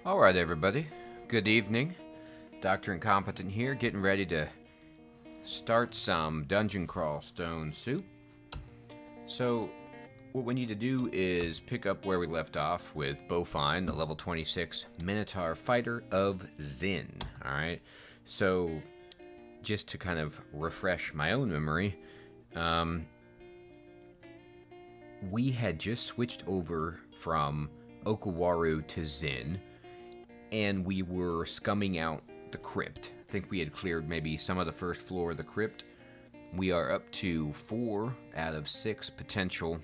Alright everybody, good evening. Dr. Incompetent here, getting ready to start some Dungeon Crawl Stone Soup. So, what we need to do is pick up where we left off with BoFine, the level 26 Minotaur Fighter of ZIN. Alright, so just to kind of refresh my own memory, we had just switched over from OKAWARU to ZIN, and we were scumming out the crypt. I think we had cleared maybe some of the first floor of the crypt. We are up to 4 out of 6 potential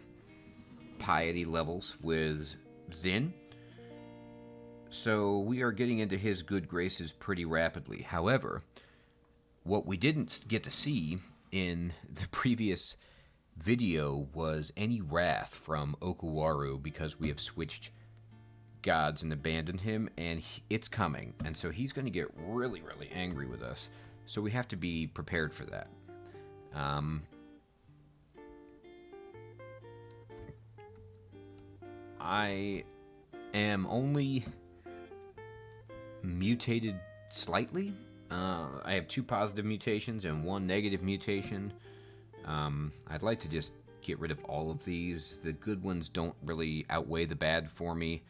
piety levels with ZIN. So we are getting into his good graces pretty rapidly. However, what we didn't get to see in the previous video was any wrath from OKAWARU because we have switched gods and abandoned him, and it's coming, and so he's going to get really angry with us, so we have to be prepared for that. I am only mutated slightly. I have 2 positive mutations and 1 negative mutation. I'd like to just get rid of all of these. The good ones don't really outweigh the bad for me.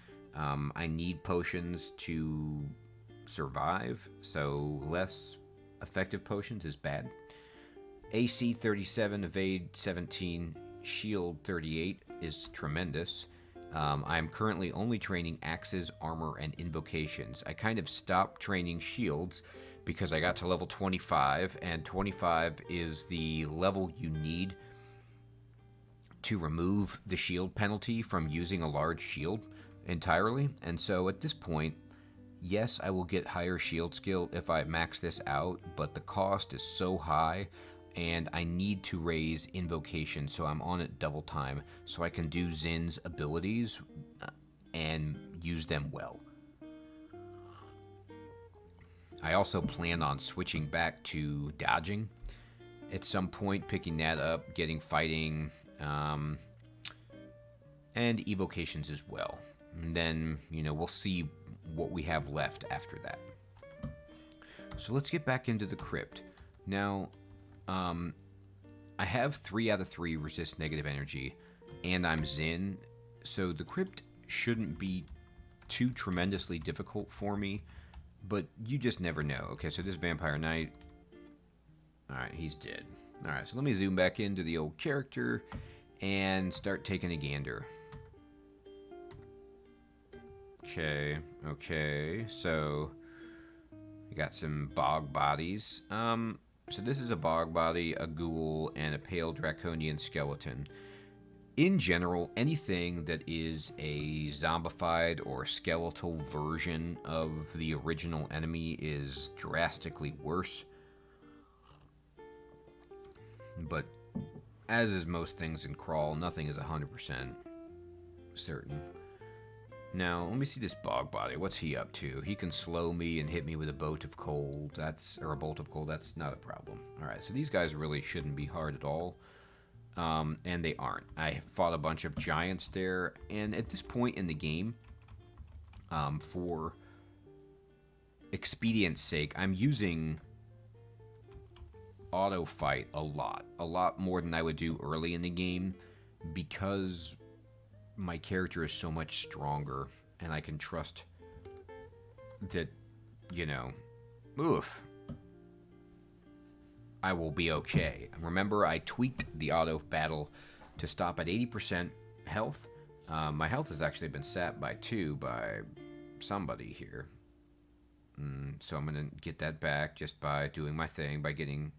I need potions to survive, so less effective potions is bad. AC 37, Evade 17, Shield 38 is tremendous. I'm currently only training axes, armor, and invocations. I kind of stopped training shields because I got to level 25, and 25 is the level you need to remove the shield penalty from using a large shield entirely. And so at this point, yes, I will get higher shield skill if I max this out, but the cost is so high, and I need to raise invocation, so I'm on it double time, so I can do ZIN's abilities and use them well. I also plan on switching back to dodging at some point, picking that up, getting fighting, and evocations as well. And then, we'll see what we have left after that. So let's get back into the crypt. Now, I have 3 out of 3 resist negative energy, and I'm ZIN, so the crypt shouldn't be too tremendously difficult for me, but you just never know. Okay, so this Vampire Knight, alright, he's dead. Alright, so let me zoom back into the old character and start taking a gander. Okay, so we got some bog bodies. So this is a bog body, a ghoul, and a pale draconian skeleton. In general, anything that is a zombified or skeletal version of the original enemy is drastically worse. But as is most things in Crawl, nothing is 100% certain. Now, let me see this bog body. What's he up to? He can slow me and hit me with a bolt of cold. That's not a problem. Alright, so these guys really shouldn't be hard at all. And they aren't. I fought a bunch of giants there, and at this point in the game, for expedience sake, I'm using auto fight a lot more than I would do early in the game, because my character is so much stronger, and I can trust that, I will be okay. Remember, I tweaked the auto battle to stop at 80% health. My health has actually been sapped by 2 by somebody here. So I'm going to get that back just by doing my thing, by getting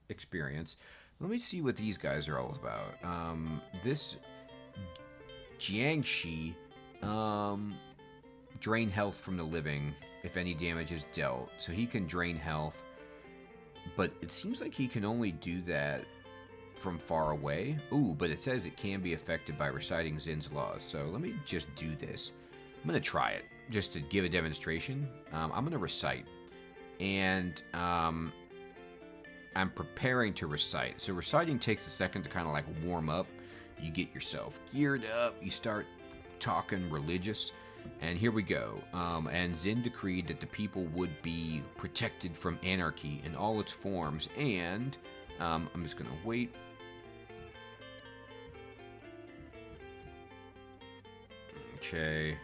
experience. Let me see what these guys are all about. This Jiangshi, drain health from the living if any damage is dealt. So he can drain health, but it seems like he can only do that from far away. Ooh, but it says it can be affected by reciting ZIN's laws. So let me just do this. I'm going to try it just to give a demonstration. I'm going to recite, and I'm preparing to recite. So reciting takes a second to kind of like warm up. You get yourself geared up, you start talking religious, And here we go. And Zin decreed that the people would be protected from anarchy in all its forms. And I'm just going to wait. Okay.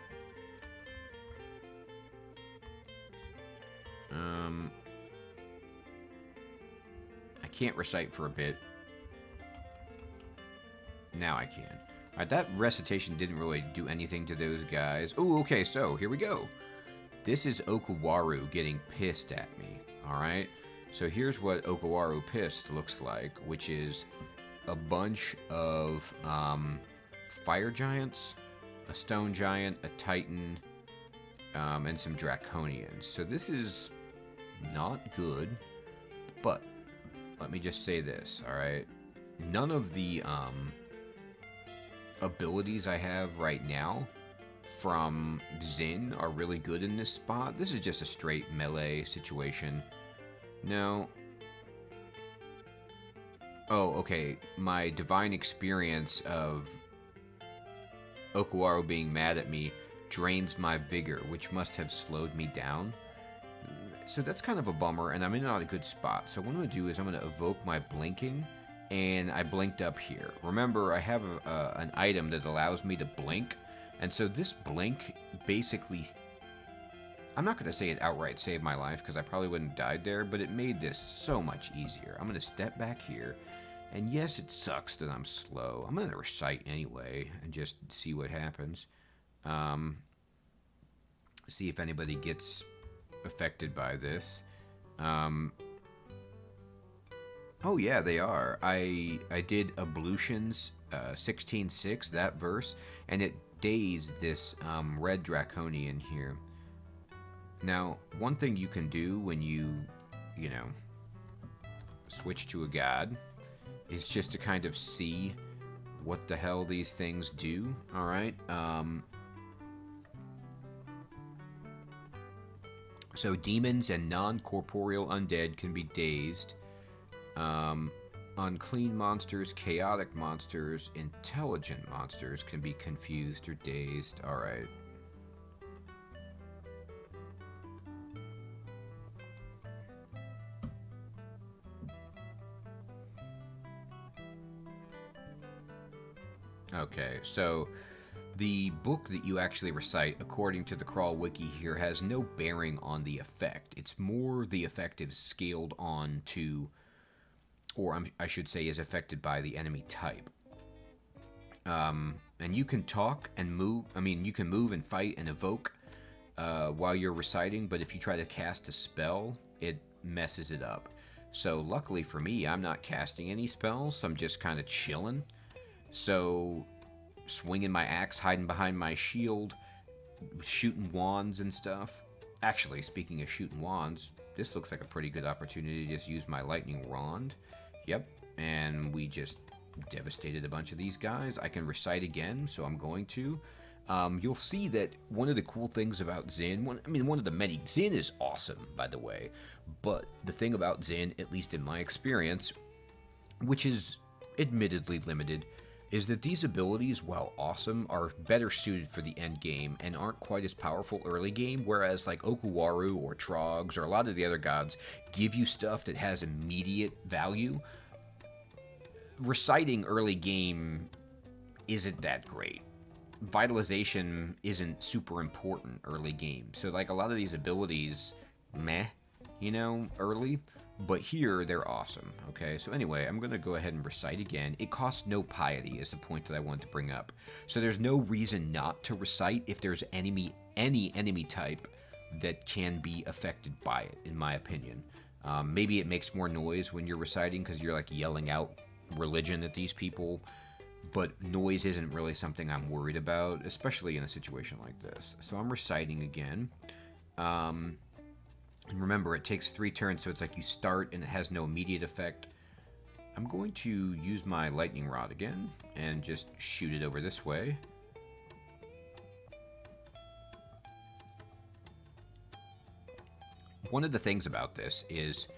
I can't recite for a bit. Now I can. Alright, that recitation didn't really do anything to those guys. Oh, okay, so here we go. This is OKAWARU getting pissed at me. Alright? So here's what OKAWARU pissed looks like, which is a bunch of fire giants, a stone giant, a titan, and some draconians. So this is not good, but let me just say this, alright? None of the abilities I have right now from Zin are really good in this spot. This is just a straight melee situation. No. Oh, okay. My divine experience of OKAWARU being mad at me drains my vigor, which must have slowed me down. So that's kind of a bummer, and I'm in not a good spot. So what I'm going to do is I'm going to evoke my blinking, and I blinked up here. Remember, I have an item that allows me to blink, and so this blink basically, I'm not going to say it outright saved my life, because I probably wouldn't have died there, but it made this so much easier. I'm going to step back here, and yes, it sucks that I'm slow. I'm going to recite anyway, and just see what happens. See if anybody gets affected by this. Oh yeah, they are. I did ablutions 16:6, that verse, and it dazed this red draconian here. Now, one thing you can do when you know, switch to a god is just to kind of see what the hell these things do. All right. So demons and non-corporeal undead can be dazed. Unclean monsters, chaotic monsters, intelligent monsters can be confused or dazed. Alright. Okay, so the book that you actually recite, according to the Crawl Wiki here, has no bearing on the effect. It's more the effect is scaled on to, or I should say is affected by the enemy type. And you can talk and move, you can move and fight and evoke while you're reciting, but if you try to cast a spell, it messes it up. So luckily for me, I'm not casting any spells, I'm just kind of chilling. So swinging my axe, hiding behind my shield, shooting wands and stuff. Actually, speaking of shooting wands, this looks like a pretty good opportunity to just use my lightning wand. Yep, and we just devastated a bunch of these guys. I can recite again, so I'm going to. You'll see that one of the cool things about Zin, one of the many, Zin is awesome, by the way, but the thing about Zin, at least in my experience, which is admittedly limited, is that these abilities, while awesome, are better suited for the end game and aren't quite as powerful early game, whereas like OKAWARU or Trogs or a lot of the other gods give you stuff that has immediate value. Reciting early game isn't that great. Vitalization isn't super important early game. So like a lot of these abilities, meh, early. But here, they're awesome, okay? So anyway, I'm going to go ahead and recite again. It costs no piety is the point that I wanted to bring up. So there's no reason not to recite if there's any enemy type that can be affected by it, in my opinion. Maybe it makes more noise when you're reciting because you're like yelling out religion at these people. But noise isn't really something I'm worried about, especially in a situation like this. So I'm reciting again. And remember, it takes 3 turns, so it's like you start and it has no immediate effect. I'm going to use my lightning rod again and just shoot it over this way. One of the things about this is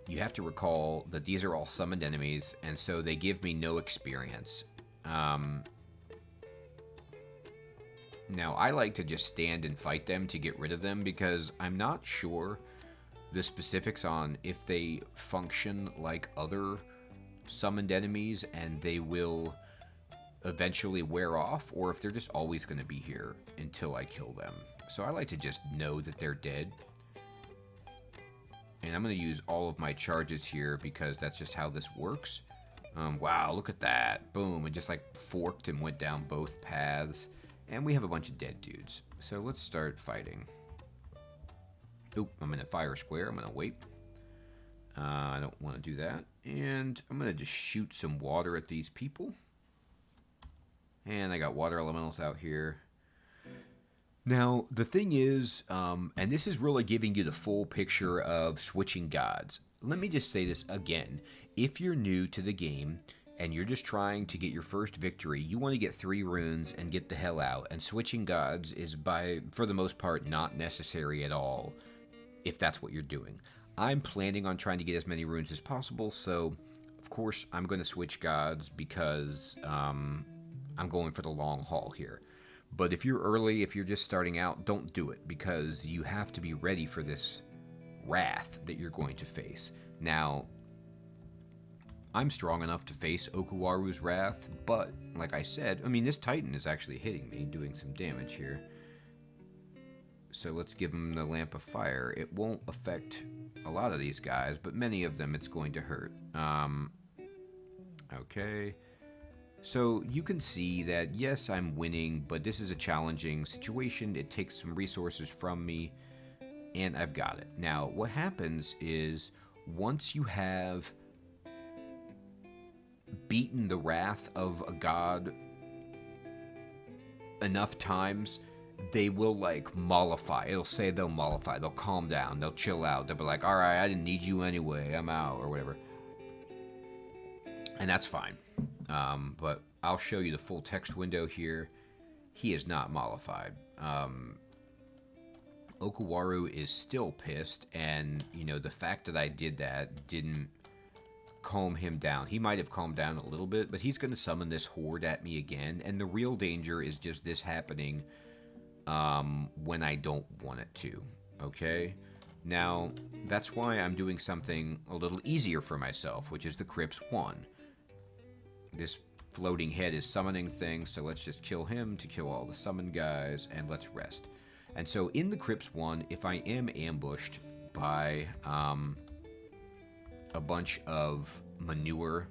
you have to recall that these are all summoned enemies, and so they give me no experience. Now, I like to just stand and fight them to get rid of them because I'm not sure the specifics on if they function like other summoned enemies and they will eventually wear off, or if they're just always going to be here until I kill them. So I like to just know that they're dead. And I'm going to use all of my charges here because that's just how this works. Wow, look at that. Boom, it just like forked and went down both paths. And we have a bunch of dead dudes. So let's start fighting. Oop, I'm in a fire square. I'm going to wait. I don't want to do that. And I'm going to just shoot some water at these people. And I got water elementals out here. Now, the thing is, and this is really giving you the full picture of switching gods. Let me just say this again. If you're new to the game and you're just trying to get your first victory, you want to get 3 runes and get the hell out. And switching gods is, for the most part, not necessary at all, if that's what you're doing. I'm planning on trying to get as many runes as possible, so of course I'm going to switch gods because I'm going for the long haul here. But if you're early, if you're just starting out, don't do it because you have to be ready for this wrath that you're going to face. Now, I'm strong enough to face OKAWARU'S wrath, but like I said, I mean, this Titan is actually hitting me, doing some damage here. So let's give him the Lamp of Fire. It won't affect a lot of these guys, but many of them it's going to hurt. Okay. So you can see that, yes, I'm winning, but this is a challenging situation. It takes some resources from me, and I've got it. Now, what happens is, once you have beaten the wrath of a god enough times, they will, like, mollify. It'll say they'll mollify. They'll calm down. They'll chill out. They'll be like, all right, I didn't need you anyway. I'm out, or whatever. And that's fine. But I'll show you the full text window here. He is not mollified. OKAWARU is still pissed, and, you know, the fact that I did that didn't calm him down. He might have calmed down a little bit, but he's going to summon this horde at me again, and the real danger is just this happening when I don't want it to, okay? Now, that's why I'm doing something a little easier for myself, which is the Crypts 1. This floating head is summoning things, so let's just kill him to kill all the summon guys, and let's rest. And so in the Crypts 1, if I am ambushed by a bunch of manure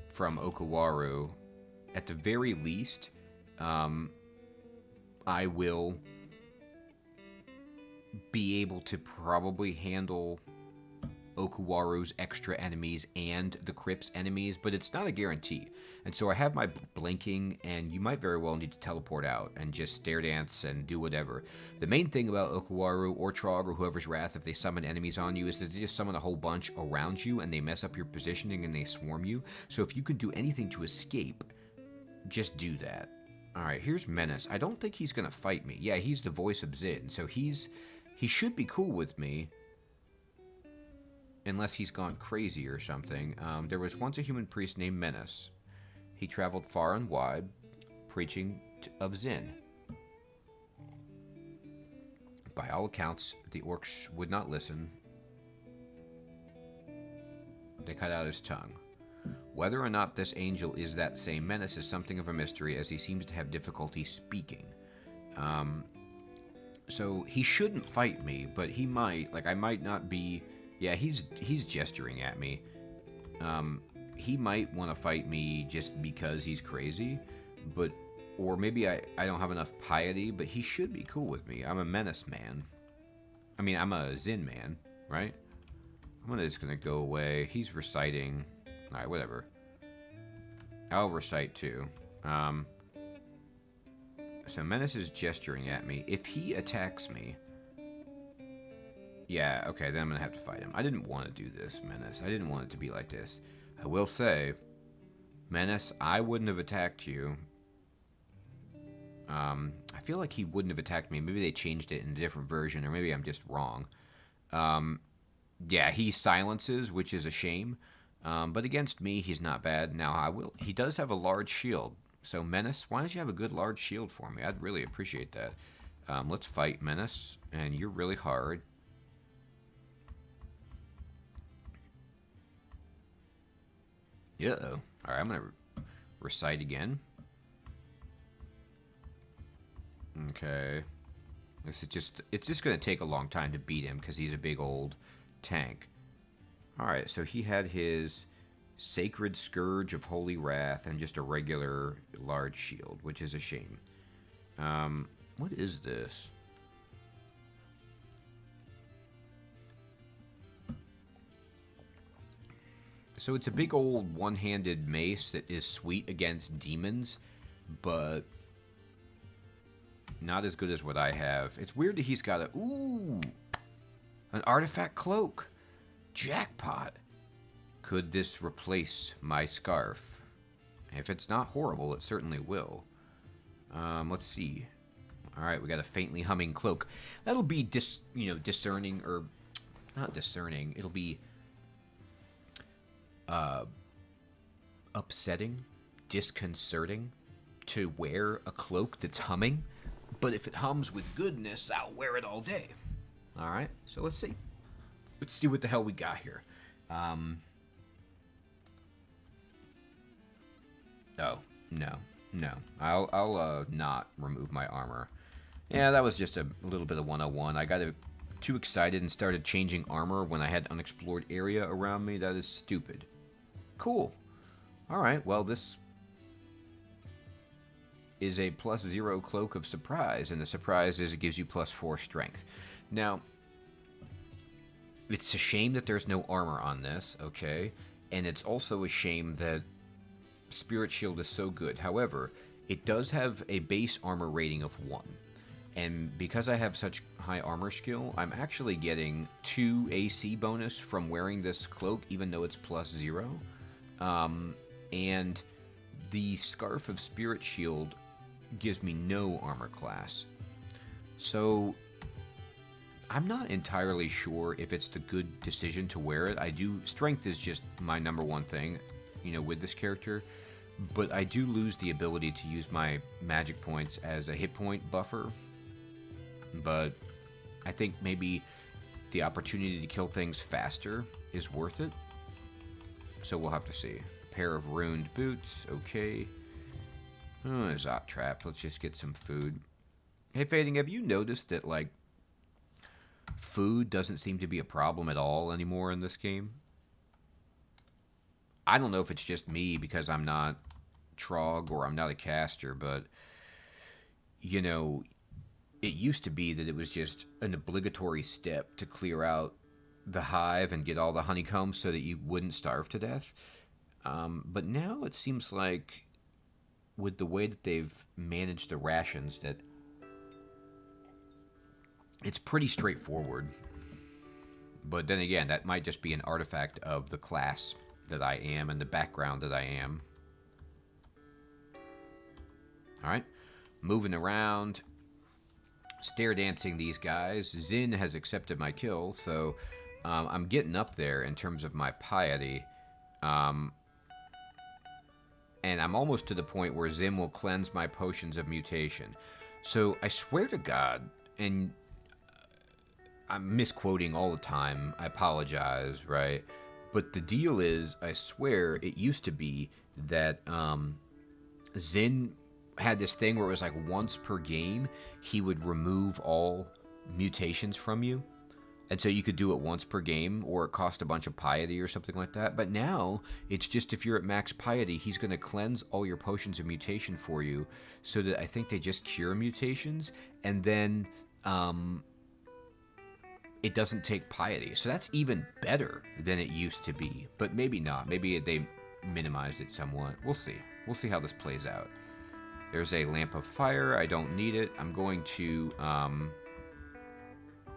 from OKAWARU, at the very least, I will be able to probably handle OKAWARU's extra enemies and the Crypt's enemies, but it's not a guarantee. And so I have my blinking, and you might very well need to teleport out and just stare dance and do whatever. The main thing about OKAWARU or Trog or whoever's wrath, if they summon enemies on you, is that they just summon a whole bunch around you and they mess up your positioning and they swarm you. So if you can do anything to escape, just do that. Alright, here's Menace. I don't think he's going to fight me. Yeah, he's the voice of ZIN, so he should be cool with me. Unless he's gone crazy or something. There was once a human priest named Menace. He traveled far and wide, preaching of ZIN. By all accounts, the orcs would not listen. They cut out his tongue. Whether or not this angel is that same Menace is something of a mystery, as he seems to have difficulty speaking. So he shouldn't fight me, but he might. Like, I might not be... Yeah, he's gesturing at me. He might want to fight me just because he's crazy, but... Or maybe I don't have enough piety, but he should be cool with me. I'm a Menace man. I mean, I'm a ZIN man, right? I'm just gonna go away. He's reciting. Alright, whatever. I'll recite too. So Menace is gesturing at me. If he attacks me... Yeah, okay, then I'm gonna have to fight him. I didn't want to do this, Menace. I didn't want it to be like this. I will say, Menace, I wouldn't have attacked you. I feel like he wouldn't have attacked me. Maybe they changed it in a different version, or maybe I'm just wrong. Yeah, he silences, which is a shame. But against me, he's not bad. Now, he does have a large shield. So, Menace, why don't you have a good large shield for me? I'd really appreciate that. Let's fight Menace, and you're really hard. Uh-oh. Alright, I'm going to recite again. Okay. This is it's just going to take a long time to beat him because he's a big old tank. Alright, so he had his Sacred Scourge of Holy Wrath and just a regular large shield, which is a shame. What is this? So it's a big old one-handed mace that is sweet against demons, but not as good as what I have. It's weird that he's got a... Ooh! An artifact cloak! Jackpot! Could this replace my scarf? If it's not horrible, it certainly will. Let's see. Alright, we got a faintly humming cloak. That'll be discerning, or... Not discerning. It'll be... upsetting, disconcerting to wear a cloak that's humming, but if it hums with goodness, I'll wear it all day. Alright, so let's see. Let's see what the hell we got here. Oh, no. I'll not remove my armor. Yeah, that was just a little bit of 101. I got too excited and started changing armor when I had unexplored area around me. That is stupid. Cool. Alright, well, this is a +0 Cloak of Surprise, and the surprise is it gives you +4 strength. Now, it's a shame that there's no armor on this, okay? And it's also a shame that Spirit Shield is so good. However, it does have a base armor rating of 1. And because I have such high armor skill, I'm actually getting 2 AC bonus from wearing this cloak, even though it's +0. And the Scarf of Spirit Shield gives me no armor class. So I'm not entirely sure if it's the good decision to wear it. Strength is just my #1 thing, with this character. But I do lose the ability to use my magic points as a hit point buffer. But I think maybe the opportunity to kill things faster is worth it. So we'll have to see. Pair of ruined boots, okay. Oh, a Zot trap. Let's just get some food. Hey, Fading, have you noticed that, food doesn't seem to be a problem at all anymore in this game? I don't know if it's just me because I'm not Trog or I'm not a caster, but, it used to be that it was just an obligatory step to clear out the hive and get all the honeycombs so that you wouldn't starve to death. But now it seems like with the way that they've managed the rations that it's pretty straightforward. But then again, that might just be an artifact of the class that I am and the background that I am. Alright, moving around, stare dancing these guys. Zin has accepted my kill, so I'm getting up there in terms of my piety. And I'm almost to the point where Zin will cleanse my potions of mutation. So I swear to God, and I'm misquoting all the time, I apologize, right? But the deal is, I swear, it used to be that Zin had this thing where it was like once per game, he would remove all mutations from you. And so you could do it once per game, or it cost a bunch of piety or something like that. But now, it's just if you're at max piety, he's going to cleanse all your potions of mutation for you, so that I think they just cure mutations, and then it doesn't take piety. So that's even better than it used to be. But maybe not. Maybe they minimized it somewhat. We'll see. We'll see how this plays out. There's a Lamp of Fire. I don't need it. I'm going to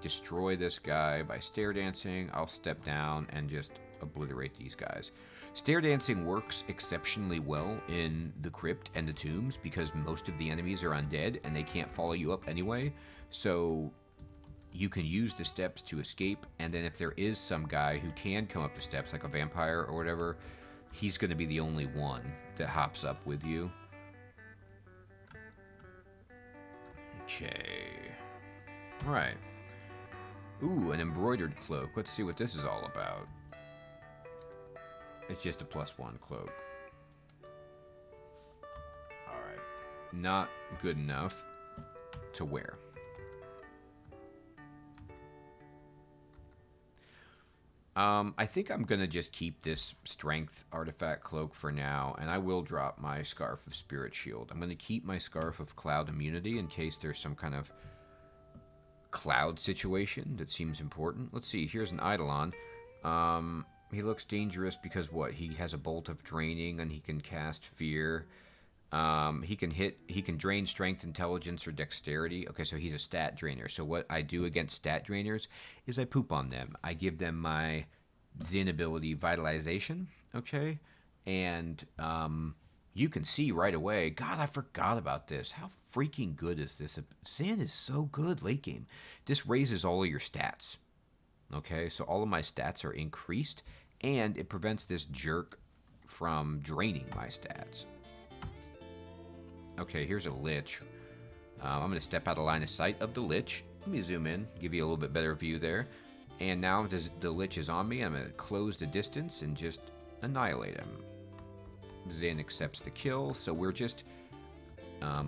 destroy this guy by Stare Dancing. I'll step down and just obliterate these guys. Stare Dancing works exceptionally well in the Crypt and the Tombs because most of the enemies are undead and they can't follow you up anyway. So you can use the steps to escape, and then if there is some guy who can come up the steps, like a vampire or whatever, he's going to be the only one that hops up with you. Okay. Alright. Ooh, an embroidered cloak. Let's see what this is all about. It's just a +1 cloak. Alright. Not good enough to wear. I think I'm going to just keep this strength artifact cloak for now, and I will drop my Scarf of Spirit Shield. I'm going to keep my Scarf of Cloud Immunity in case there's some kind of cloud situation that seems important. Let's see, here's an Eidolon. He looks dangerous because what? He has a Bolt of Draining and he can cast Fear. He can drain Strength, Intelligence, or Dexterity. Okay, so he's a stat drainer. So what I do against stat drainers is I poop on them. I give them my ZIN ability, Vitalization, okay? And you can see right away, God, I forgot about this. How freaking good is this? ZIN is so good late game. This raises all of your stats, okay? So all of my stats are increased, and it prevents this jerk from draining my stats. Okay, here's a Lich. I'm going to step out of line of sight of the Lich. Let me zoom in, give you a little bit better view there. And now the Lich is on me. I'm going to close the distance and just annihilate him. ZIN accepts the kill, so we're just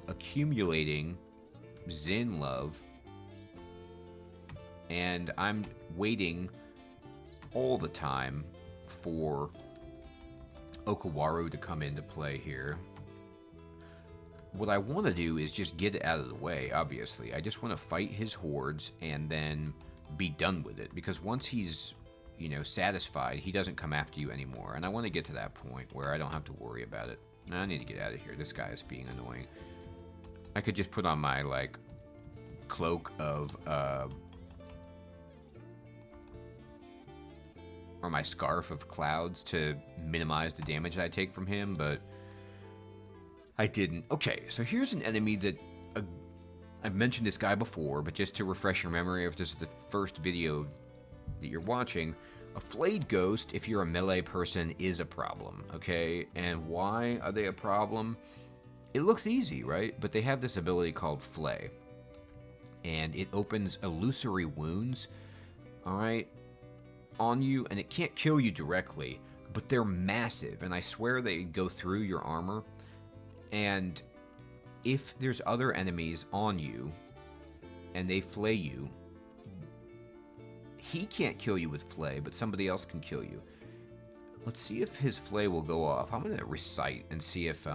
accumulating ZIN love. And I'm waiting all the time for OKAWARU to come into play here. What I want to do is just get it out of the way, obviously. I just want to fight his hordes and then be done with it. Because once he's, you know, satisfied, he doesn't come after you anymore. And I want to get to that point where I don't have to worry about it. Now, I need to get out of here. This guy is being annoying. I could just put on my, like, cloak of, or my Scarf of Clouds to minimize the damage I take from him, but I didn't. Okay, so here's an enemy that I've mentioned this guy before, but just to refresh your memory, if this is the first video that you're watching, a flayed ghost, if you're a melee person, is a problem, okay? And why are they a problem? It looks easy, right? But they have this ability called Flay, and it opens illusory wounds, alright, on you, and it can't kill you directly, but they're massive, and I swear they go through your armor. And if there's other enemies on you and they flay you, he can't kill you with flay, but somebody else can kill you. Let's see if his flay will go off. I'm going to recite and see if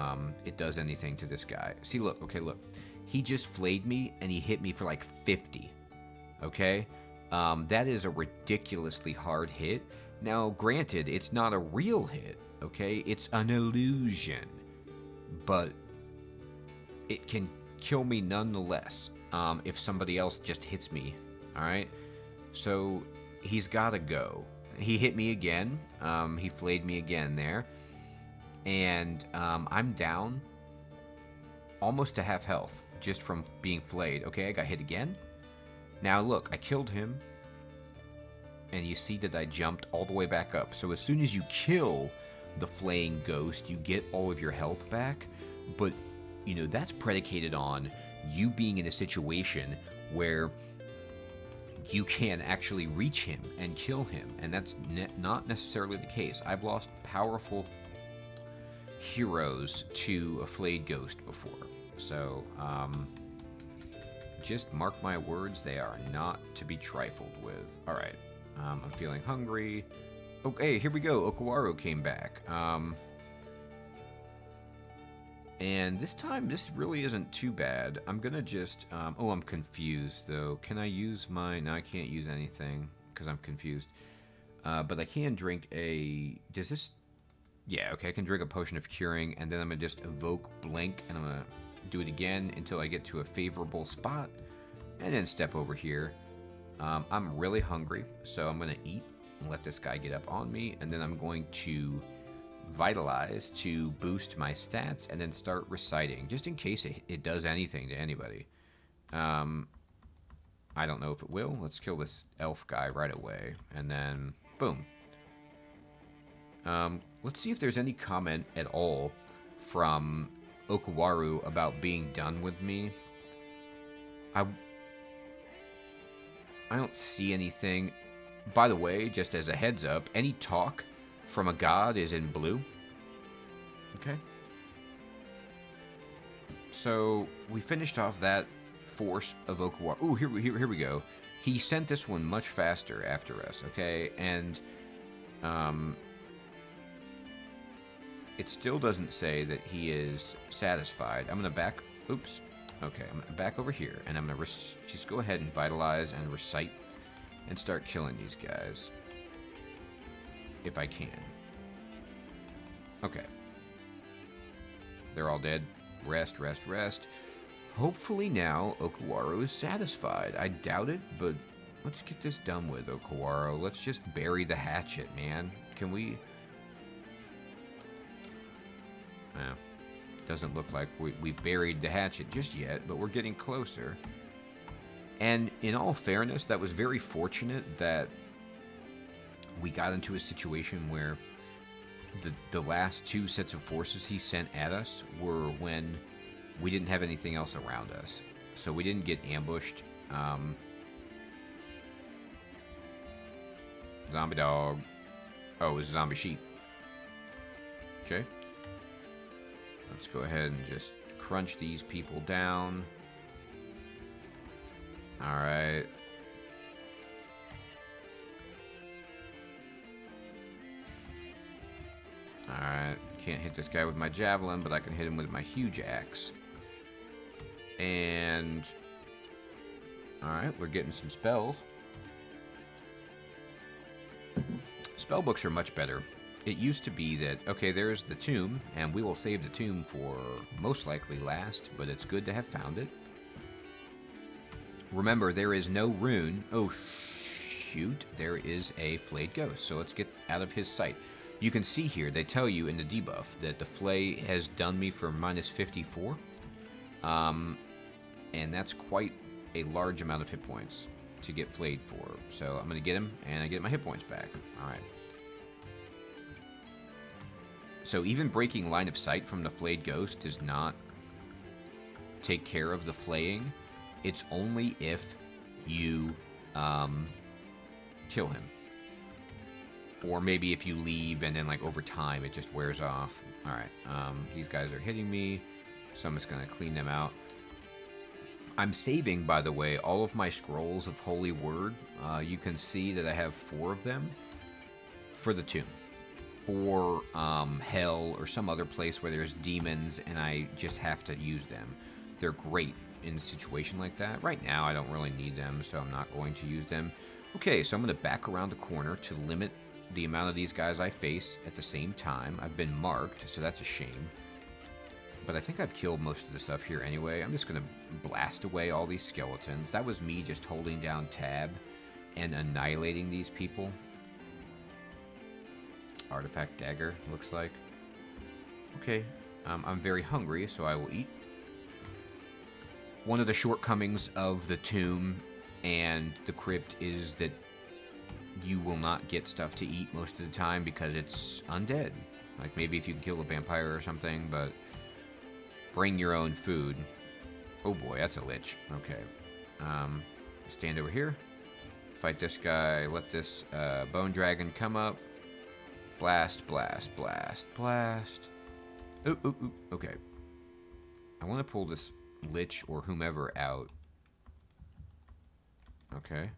it does anything to this guy. See, look. Okay, look. He just flayed me and he hit me for like 50. Okay? That is a ridiculously hard hit. Now, granted, it's not a real hit. Okay? It's an illusion. But it can kill me nonetheless if somebody else just hits me, alright? So he's gotta go. He hit me again. He flayed me again there. And I'm down almost to half health just from being flayed. Okay, I got hit again. Now look, I killed him. And you see that I jumped all the way back up. So as soon as you kill the flaying ghost, you get all of your health back, but you know that's predicated on you being in a situation where you can actually reach him and kill him, and that's not necessarily the case. I've lost powerful heroes to a flayed ghost before, so just mark my words, they are not to be trifled with. Alright, I'm feeling hungry. Okay, here we go. OKAWARU came back. And this time, this really isn't too bad. I'm gonna just... oh, I'm confused, though. Can I use my... No, I can't use anything, because I'm confused. But I can drink a... Does this... Yeah, okay, I can drink a potion of curing, and then I'm gonna just evoke Blink, and I'm gonna do it again until I get to a favorable spot, and then step over here. I'm really hungry, so I'm gonna eat and let this guy get up on me, and then I'm going to vitalize to boost my stats and then start reciting, just in case it does anything to anybody. I don't know if it will. Let's kill this elf guy right away, and then boom. Let's see if there's any comment at all from OKAWARU about being done with me. I don't see anything. By the way, just as a heads up, any talk from a god is in blue. Okay. So we finished off that force of Okawaru. Ooh, here we go. He sent this one much faster after us, okay? And it still doesn't say that he is satisfied. I'm going to back... Oops. Okay, I'm going to back over here, and I'm going to just go ahead and vitalize and recite and start killing these guys. If I can. Okay. They're all dead. Rest, rest, rest. Hopefully now Okawaru is satisfied. I doubt it, but let's get this done with, Okawaru. Let's just bury the hatchet, man. Can we... doesn't look like we've buried the hatchet just yet, but we're getting closer. And in all fairness, that was very fortunate that we got into a situation where the last two sets of forces he sent at us were when we didn't have anything else around us. So we didn't get ambushed. Zombie dog. Oh, it was zombie sheep. Okay. Let's go ahead and just crunch these people down. Alright. Alright. Can't hit this guy with my javelin, but I can hit him with my huge axe. And... Alright, we're getting some spells. Spellbooks are much better. It used to be that, okay, there's the tomb, and we will save the tomb for most likely last, but it's good to have found it. Remember, there is no rune. Oh, shoot. There is a flayed ghost, so let's get out of his sight. You can see here, they tell you in the debuff that the flay has done me for minus 54. And that's quite a large amount of hit points to get flayed for. So I'm going to get him, and I get my hit points back. All right. So even breaking line of sight from the flayed ghost does not take care of the flaying. It's only if you kill him. Or maybe if you leave and then like over time it just wears off. Alright, these guys are hitting me, so I'm just going to clean them out. I'm saving, by the way, all of my scrolls of Holy Word. You can see that I have 4 of them for the tomb. Or hell, or some other place where there's demons and I just have to use them. They're great in a situation like that. Right now I don't really need them, so I'm not going to use them. Okay, so I'm going to back around the corner to limit the amount of these guys I face at the same time. I've been marked, so that's a shame. But I think I've killed most of the stuff here anyway. I'm just going to blast away all these skeletons. That was me just holding down tab and annihilating these people. Artifact dagger, looks like. Okay, I'm very hungry, so I will eat. One of the shortcomings of the tomb and the crypt is that you will not get stuff to eat most of the time because it's undead. Like maybe if you can kill a vampire or something, but bring your own food. Oh boy, that's a lich. Okay. Stand over here. Fight this guy. Let this bone dragon come up. Blast, blast, blast, blast. Ooh, ooh, ooh. Okay. I want to pull this lich or whomever out. Okay.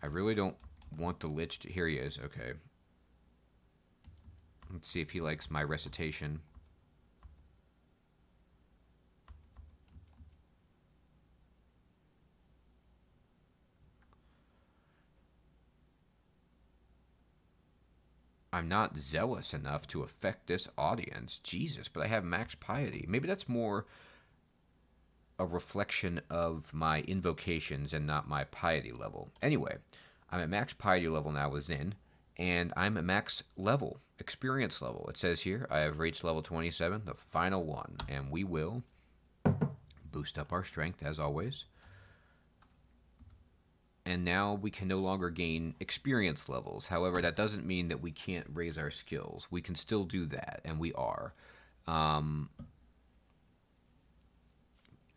I really don't want the lich to... Here he is. Okay. Let's see if he likes my recitation. I'm not zealous enough to affect this audience. Jesus, but I have max piety. Maybe that's more a reflection of my invocations and not my piety level. Anyway, I'm at max piety level now with Zin, and I'm at max level, experience level. It says here, I have reached level 27, the final one, and we will boost up our strength as always. And now we can no longer gain experience levels. However, that doesn't mean that we can't raise our skills. We can still do that, and we are.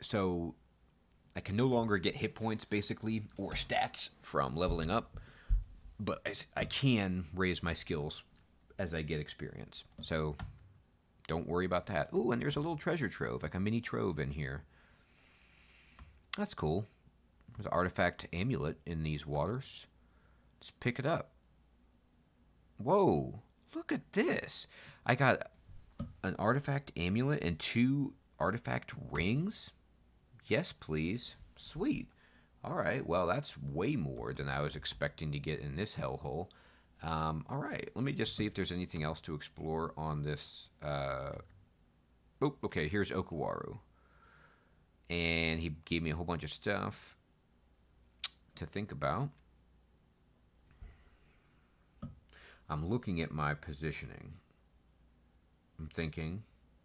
So I can no longer get hit points, basically, or stats from leveling up, but I can raise my skills as I get experience. So don't worry about that. Ooh, and there's a little treasure trove, like a mini trove in here. That's cool. There's an artifact amulet in these waters. Let's pick it up. Whoa, look at this. I got an artifact amulet and 2 artifact rings. Yes, please. Sweet. All right, well, that's way more than I was expecting to get in this hellhole. All right, let me just see if there's anything else to explore on this. Oh, okay, here's OKAWARU. And he gave me a whole bunch of stuff to think about. I'm looking at my positioning. I'm thinking,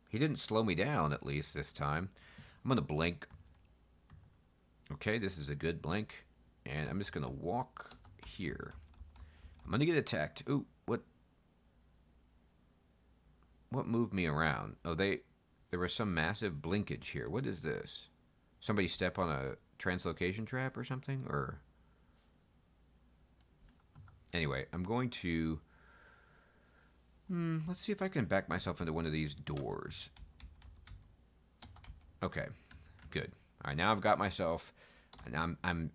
he didn't slow me down, at least this time. I'm going to blink. Okay, this is a good blink. And I'm just going to walk here. I'm going to get attacked. Ooh, what moved me around? Oh, there was some massive blinkage here. What is this? Somebody step on a translocation trap or something? Or anyway, I'm going to... let's see if I can back myself into one of these doors. Okay, good. All right, now I've got myself, and I'm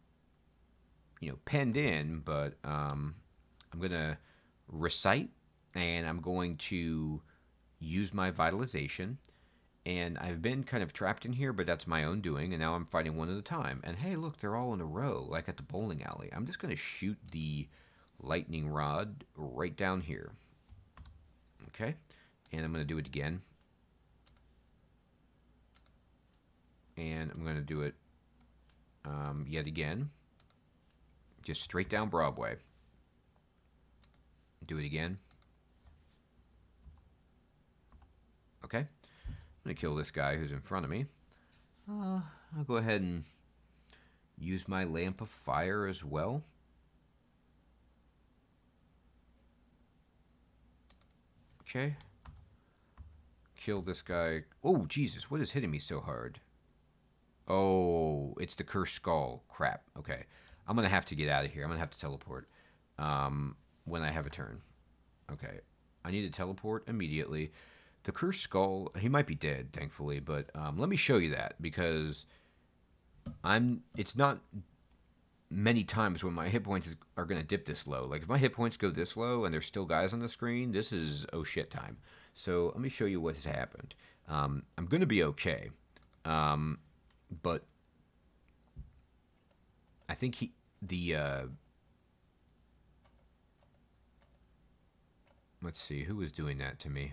penned in, but I'm gonna recite, and I'm going to use my vitalization. And I've been kind of trapped in here, but that's my own doing, and now I'm fighting one at a time. And hey, look, they're all in a row, like at the bowling alley. I'm just gonna shoot the lightning rod right down here. Okay, and I'm going to do it again. And I'm going to do it yet again. Just straight down Broadway. Do it again. Okay, I'm going to kill this guy who's in front of me. I'll go ahead and use my lamp of fire as well. Okay. Kill this guy. Oh, Jesus, what is hitting me so hard? Oh, it's the cursed skull. Crap. Okay. I'm going to have to get out of here. I'm going to have to teleport when I have a turn. Okay. I need to teleport immediately. The cursed skull, he might be dead, thankfully, but let me show you that, because it's not many times when my hit points are going to dip this low. Like, if my hit points go this low and there's still guys on the screen, this is oh shit time. So let me show you what has happened. I'm going to be okay. But I think let's see, who was doing that to me?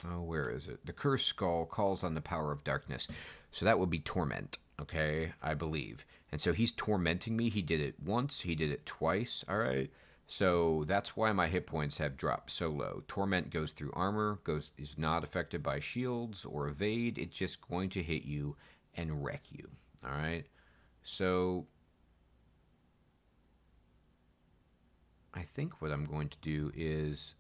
Oh, where is it? The cursed skull calls on the power of darkness. So that would be torment, okay, I believe. And so he's tormenting me. He did it once. He did it twice, all right? So that's why my hit points have dropped so low. Torment goes through armor, is not affected by shields or evade. It's just going to hit you and wreck you, all right? So I think what I'm going to do is...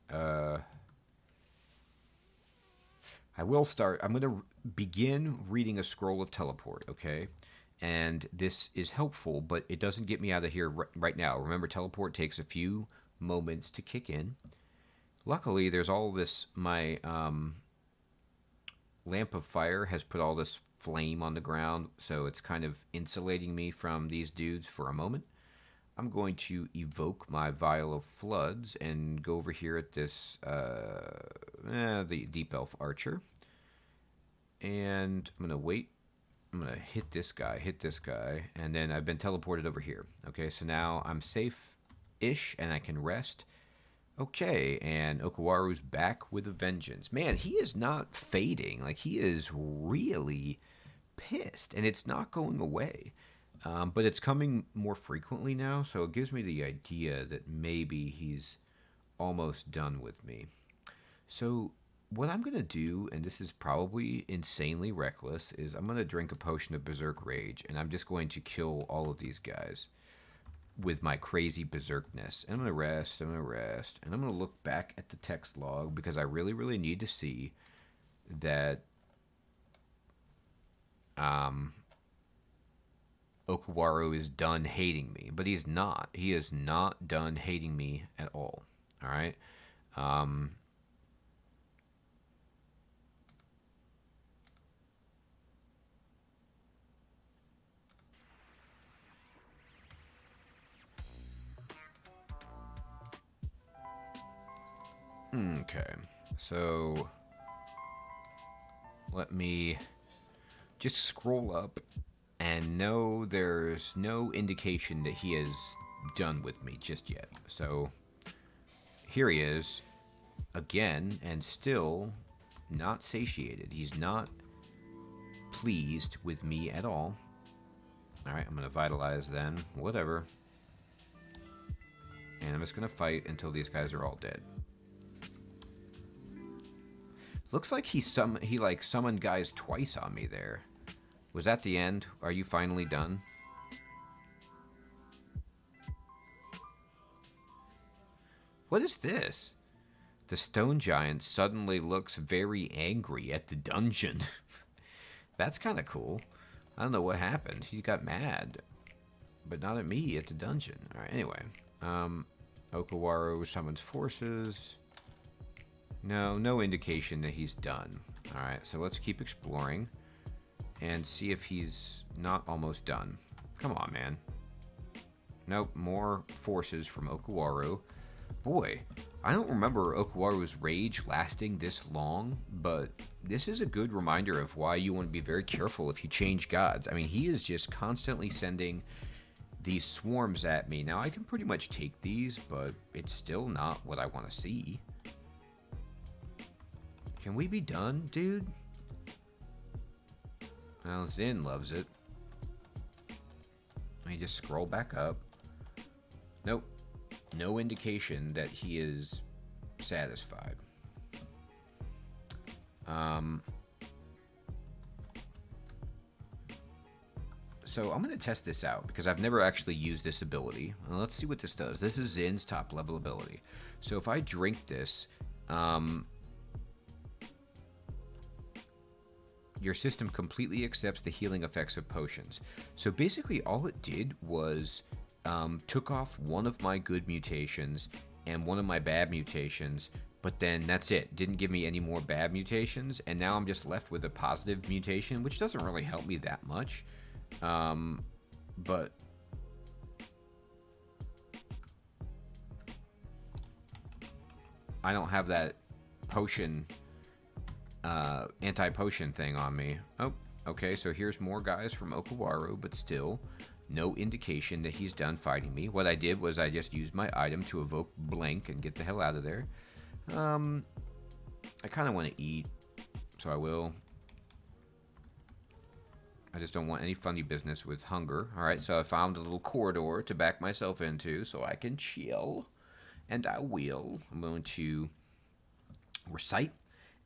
I'm going to begin reading a scroll of teleport, okay? And this is helpful, but it doesn't get me out of here right now. Remember, teleport takes a few moments to kick in. Luckily, there's all this, my lamp of fire has put all this flame on the ground, so it's kind of insulating me from these dudes for a moment. I'm going to evoke my Vial of Floods and go over here at this, the Deep Elf Archer. And I'm going to wait. I'm going to hit this guy, and then I've been teleported over here. Okay, so now I'm safe-ish, and I can rest. Okay, and OKAWARU's back with a vengeance. Man, he is not fading. Like, he is really pissed, and it's not going away. But it's coming more frequently now, so it gives me the idea that maybe he's almost done with me. So what I'm going to do, and this is probably insanely reckless, is I'm going to drink a potion of Berserk Rage, and I'm just going to kill all of these guys. with my crazy berserkness. And I'm going to rest, and I'm going to look back at the text log because I really, really need to see that Okawaru is done hating me. But he's not. He is not done hating me at all. All right? Okay, so let me just scroll up, and no, there's no indication that he is done with me just yet. So here he is again, and still not satiated. He's not pleased with me at all. All right, I'm gonna vitalize then, whatever, and I'm just gonna fight until these guys are all dead. Looks like he like summoned guys twice on me there. Was that the end? Are you finally done? What is this? The stone giant suddenly looks very angry at the dungeon. That's kind of cool. I don't know what happened. He got mad. But not at me, at the dungeon. Alright, anyway. Okawaru summons forces. No indication that he's done. Alright, so let's keep exploring and see if he's not almost done. Come on, man. Nope, more forces from Okawaru. Boy, I don't remember Okawaru's rage lasting this long, but this is a good reminder of why you want to be very careful if you change gods. I mean, he is just constantly sending these swarms at me. Now, I can pretty much take these, but it's still not what I want to see. Can we be done, dude? Well, ZIN loves it. Let me just scroll back up. Nope. No indication that he is satisfied. So I'm going to test this out because I've never actually used this ability. Well, let's see what this does. This is ZIN's top level ability. So if I drink this, your system completely accepts the healing effects of potions. So basically all it did was took off one of my good mutations and one of my bad mutations, but then that's it. Didn't give me any more bad mutations, and now I'm just left with a positive mutation, which doesn't really help me that much. But I don't have that potion, anti-potion thing on me. Oh, okay, so here's more guys from Okawaru, but still no indication that he's done fighting me. What I did was I just used my item to evoke Blink and get the hell out of there. I kind of want to eat, so I will. I just don't want any funny business with hunger. Alright, so I found a little corridor to back myself into so I can chill. And I will. I'm going to recite,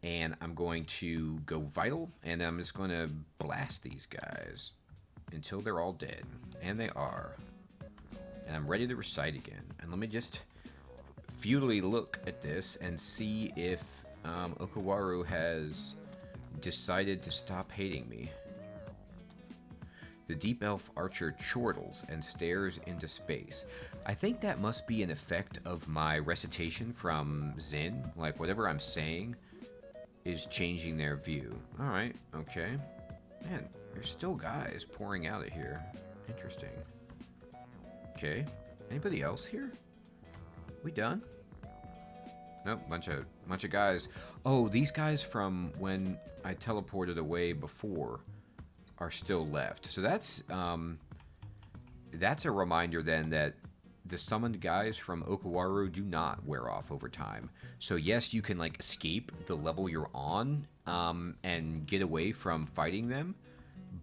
and I'm going to go vital, and I'm just going to blast these guys until they're all dead. And they are. And I'm ready to recite again. And let me just futilely look at this and see if Okawaru has decided to stop hating me. The deep elf archer chortles and stares into space. I think that must be an effect of my recitation from ZIN. Like, whatever I'm saying is changing their view. Alright, okay. Man, there's still guys pouring out of here. Interesting. Okay. Anybody else here? We done? Nope, bunch of guys. Oh, these guys from when I teleported away before are still left. So that's a reminder then that the summoned guys from Okawaru do not wear off over time. So yes, you can like escape the level you're on and get away from fighting them.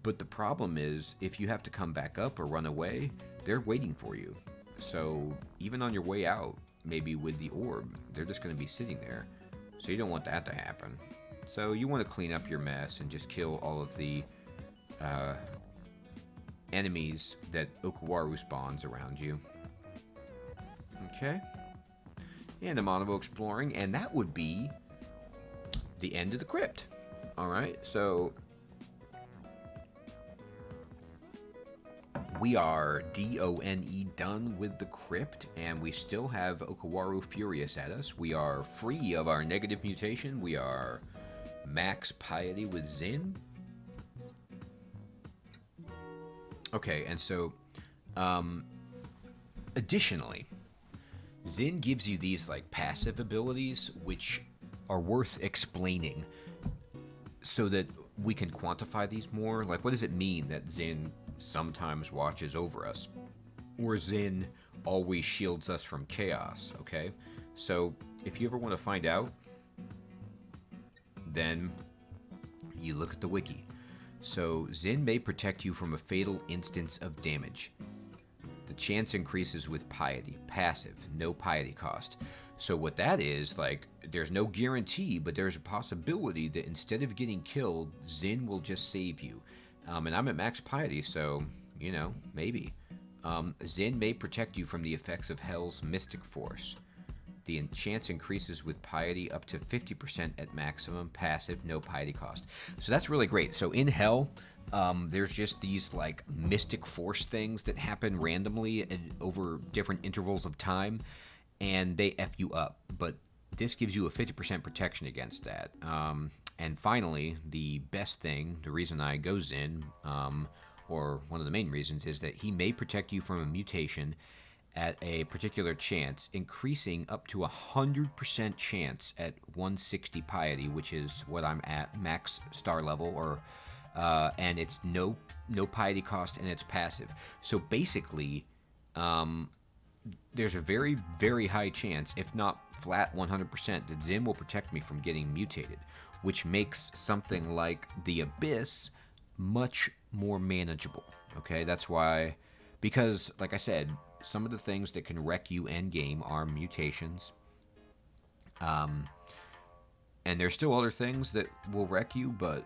But the problem is if you have to come back up or run away, they're waiting for you. So even on your way out, maybe with the orb, they're just going to be sitting there. So you don't want that to happen. So you want to clean up your mess and just kill all of the enemies that Okawaru spawns around you. Okay. And I'm on to exploring, and that would be the end of the crypt. Alright, so we are D-O-N-E done with the crypt, and we still have OKAWARU furious at us. We are free of our negative mutation. We are max piety with ZIN. Okay, and so additionally, ZIN gives you these like passive abilities which are worth explaining so that we can quantify these more. Like, what does it mean that ZIN sometimes watches over us, or ZIN always shields us from chaos? Okay, so if you ever want to find out, then you look at the wiki. So ZIN may protect you from a fatal instance of damage. The chance increases with piety. Passive, no piety cost. So what that is, like, there's no guarantee, but there's a possibility that instead of getting killed, ZIN will just save you. And I'm at max piety, so, you know, maybe. ZIN may protect you from the effects of Hell's mystic force. The chance increases with piety up to 50% at maximum. Passive, no piety cost. So that's really great. So in Hell, there's just these like mystic force things that happen randomly and over different intervals of time, and they F you up. But this gives you a 50% protection against that. And finally, the best thing, the reason I go ZIN, or one of the main reasons, is that he may protect you from a mutation at a particular chance, increasing up to 100% chance at 160 piety, which is what I'm at, max star level, or and it's no piety cost, and it's passive. So basically, there's a very, very high chance, if not flat 100%, that ZIN will protect me from getting mutated, which makes something like the Abyss much more manageable. Okay, that's why, because like I said, some of the things that can wreck you endgame are mutations. And there's still other things that will wreck you, but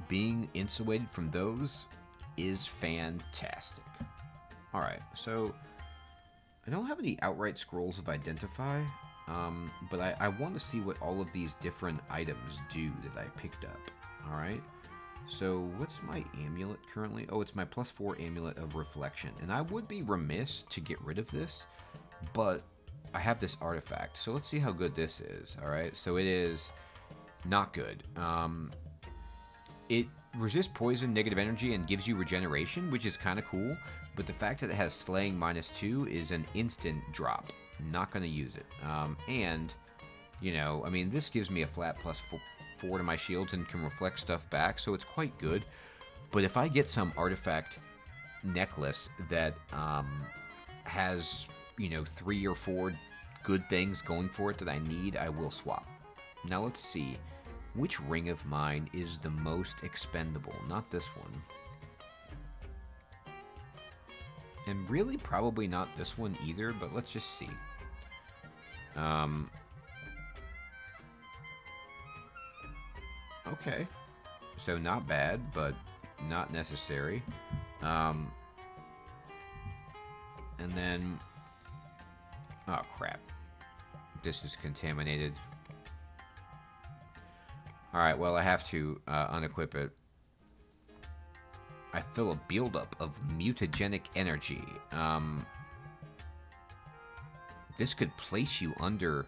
being insulated from those is fantastic. Alright, so I don't have any outright scrolls of Identify, but I want to see what all of these different items do that I picked up. Alright, so what's my amulet currently? Oh, it's my +4 amulet of reflection. And I would be remiss to get rid of this, but I have this artifact. So let's see how good this is. Alright, so it is not good. It resists poison, negative energy, and gives you regeneration, which is kind of cool. But the fact that it has slaying -2 is an instant drop. Not going to use it. And, you know, I mean, this gives me a flat +4 to my shields and can reflect stuff back, so it's quite good. But if I get some artifact necklace that has, you know, 3 or 4 good things going for it that I need, I will swap. Now let's see. Which ring of mine is the most expendable? Not this one. And really probably not this one either, but let's just see. Okay. So not bad, but not necessary. And then... oh, crap. This is contaminated. Alright, well, I have to unequip it. I feel a buildup of mutagenic energy. This could place you under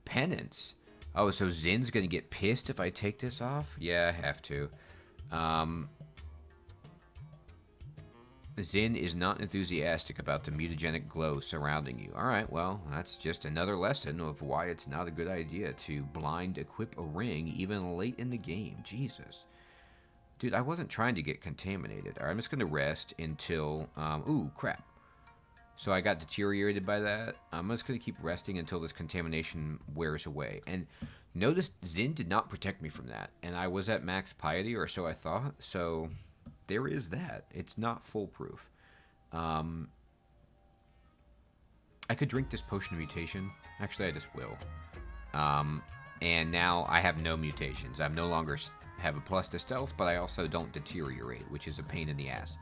penance. Oh, so ZIN's gonna get pissed if I take this off? Yeah, I have to. ZIN is not enthusiastic about the mutagenic glow surrounding you. Alright, well, that's just another lesson of why it's not a good idea to blind equip a ring even late in the game. Jesus. Dude, I wasn't trying to get contaminated. Alright, I'm just gonna rest until... ooh, crap. So I got deteriorated by that. I'm just gonna keep resting until this contamination wears away. And notice ZIN did not protect me from that. And I was at max piety, or so I thought. So... there is that. It's not foolproof. I could drink this potion of mutation. Actually, I just will. And now I have no mutations. I no longer have a plus to stealth, but I also don't deteriorate, which is a pain in the ass.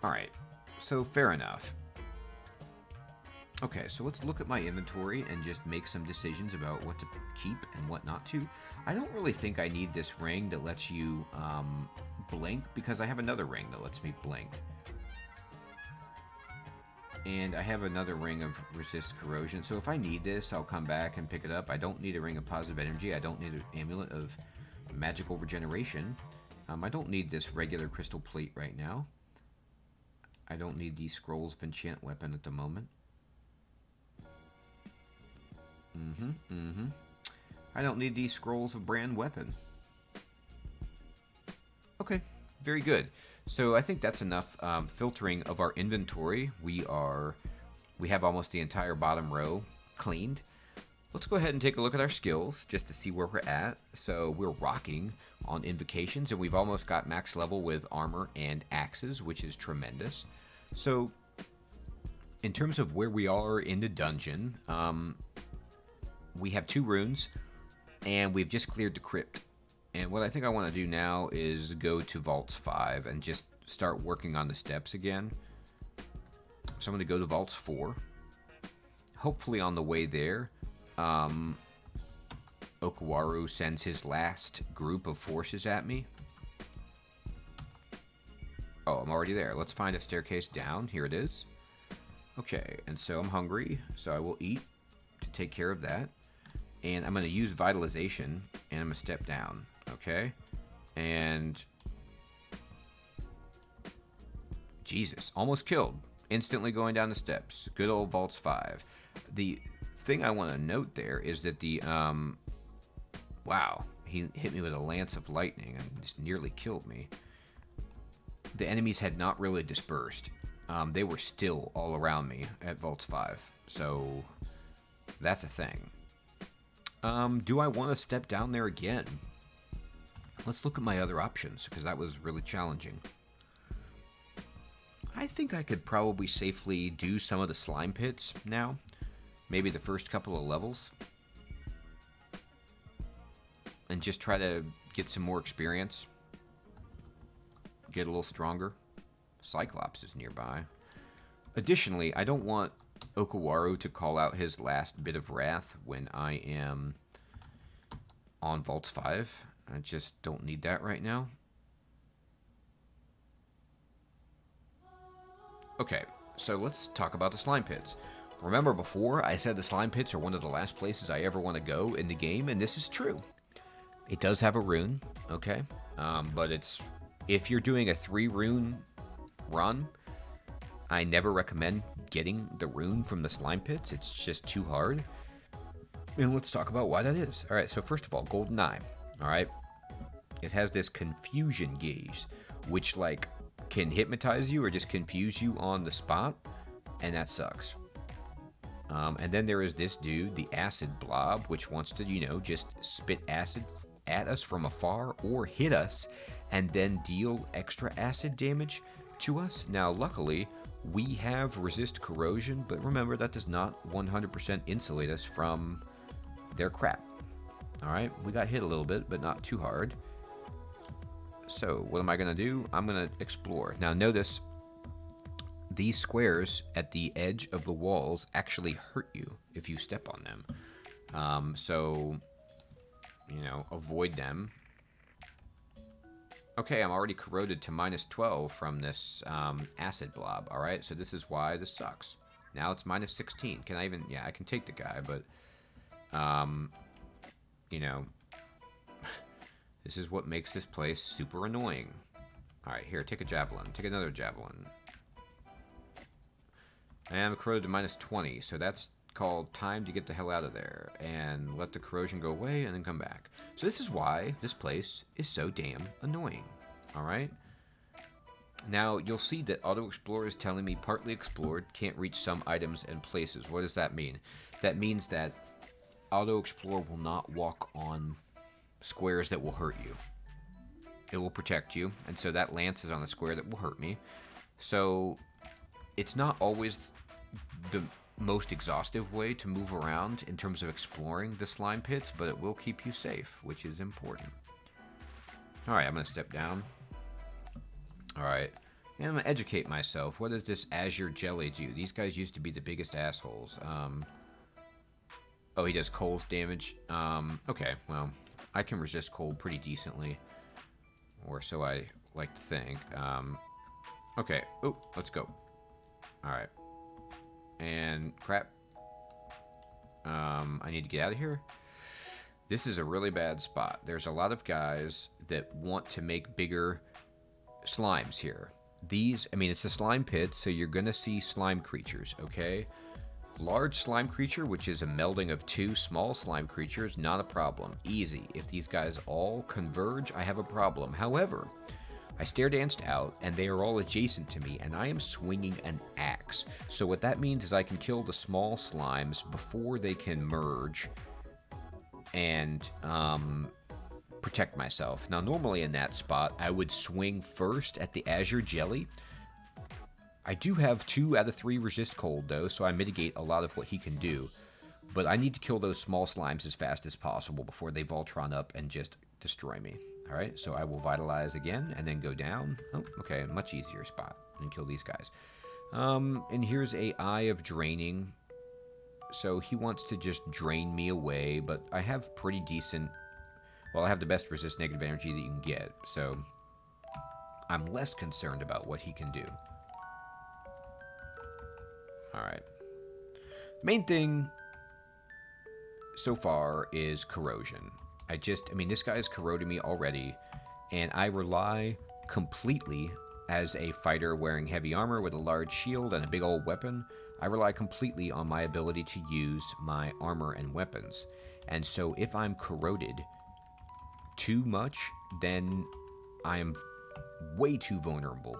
Alright, so fair enough. Okay, so let's look at my inventory and just make some decisions about what to keep and what not to. I don't really think I need this ring that lets you blink, because I have another ring that lets me blink. And I have another ring of resist corrosion, so if I need this, I'll come back and pick it up. I don't need a ring of positive energy. I don't need an amulet of magical regeneration. I don't need this regular crystal plate right now. I don't need the scrolls of enchant weapon at the moment. I don't need these scrolls of brand weapon. Okay, very good. So I think that's enough filtering of our inventory. We have almost the entire bottom row cleaned. Let's go ahead and take a look at our skills just to see where we're at. So we're rocking on invocations, and we've almost got max level with armor and axes, which is tremendous. So in terms of where we are in the dungeon, we have 2 runes, and we've just cleared the crypt. And what I think I want to do now is go to Vaults 5 and just start working on the steps again. So I'm going to go to Vaults 4. Hopefully on the way there, OKAWARU sends his last group of forces at me. Oh, I'm already there. Let's find a staircase down. Here it is. Okay, and so I'm hungry, so I will eat to take care of that. And I'm going to use vitalization, and I'm going to step down. Okay, and Jesus, almost killed. Instantly going down the steps. Good old Vaults 5. The thing I want to note there is that the, wow, he hit me with a lance of lightning and just nearly killed me. The enemies had not really dispersed. They were still all around me at Vaults 5. So that's a thing. Do I want to step down there again? Let's look at my other options, because that was really challenging. I think I could probably safely do some of the slime pits now. Maybe the first couple of levels. And just try to get some more experience. Get a little stronger. Cyclops is nearby. Additionally, I don't want OKAWARU to call out his last bit of wrath when I am on Vaults 5. I just don't need that right now. Okay, so let's talk about the slime pits. Remember before I said the slime pits are one of the last places I ever want to go in the game, and this is true. It does have a rune, okay? But if you're doing a 3 rune run, I never recommend getting the rune from the slime pits. It's just too hard. And let's talk about why that is. All right, so first of all, Golden Eye. All right, it has this confusion gauge, which like can hypnotize you or just confuse you on the spot, and that sucks. And then there is this dude, the acid blob, which wants to, you know, just spit acid at us from afar or hit us and then deal extra acid damage to us. Now, luckily, we have resist corrosion, but remember that does not 100% insulate us from their crap. Alright, we got hit a little bit, but not too hard. So, what am I going to do? I'm going to explore. Now, notice these squares at the edge of the walls actually hurt you if you step on them. So, you know, avoid them. Okay, I'm already corroded to -12 from this acid blob. Alright, so this is why this sucks. Now it's -16. Can I even... Yeah, I can take the guy, but... you know... this is what makes this place super annoying. Alright, here, take a javelin. Take another javelin. And I'm corroded to -20, so that's called time to get the hell out of there. And let the corrosion go away and then come back. So this is why this place is so damn annoying. Alright? Now, you'll see that Auto Explorer is telling me partly explored, can't reach some items and places. What does that mean? That means that Auto Explorer will not walk on squares that will hurt you. It will protect you, and so that lance is on a square that will hurt me. So, it's not always the most exhaustive way to move around in terms of exploring the slime pits, but it will keep you safe, which is important. Alright, I'm going to step down. Alright, And I'm gonna educate myself. What does this Azure Jelly do? These guys used to be the biggest assholes. Oh, he does cold damage. Okay, well, I can resist cold pretty decently. Or so I like to think. Okay, oh, let's go. Alright. And crap. I need to get out of here. This is a really bad spot. There's a lot of guys that want to make bigger slimes here. These, I mean, it's a slime pit, so you're going to see slime creatures, okay? Large slime creature, which is a melding of two small slime creatures, not a problem. Easy. If these guys all converge, I have a problem. However, I stare danced out, and they are all adjacent to me, and I am swinging an axe. So what that means is I can kill the small slimes before they can merge and protect myself. Now, normally in that spot, I would swing first at the Azure Jelly. I do have 2 out of 3 resist cold, though, so I mitigate a lot of what he can do. But I need to kill those small slimes as fast as possible before they Voltron up and just destroy me. Alright, so I will Vitalize again, and then go down. Oh, okay, much easier spot. And kill these guys. And here's a Eye of Draining. So he wants to just drain me away, but I have pretty decent... Well, I have the best resist negative energy that you can get, so I'm less concerned about what he can do. Alright. Main thing so far is corrosion. I mean, this guy's corroded me already, and I rely completely as a fighter wearing heavy armor with a large shield and a big old weapon. I rely completely on my ability to use my armor and weapons. And so if I'm corroded too much, then I am way too vulnerable.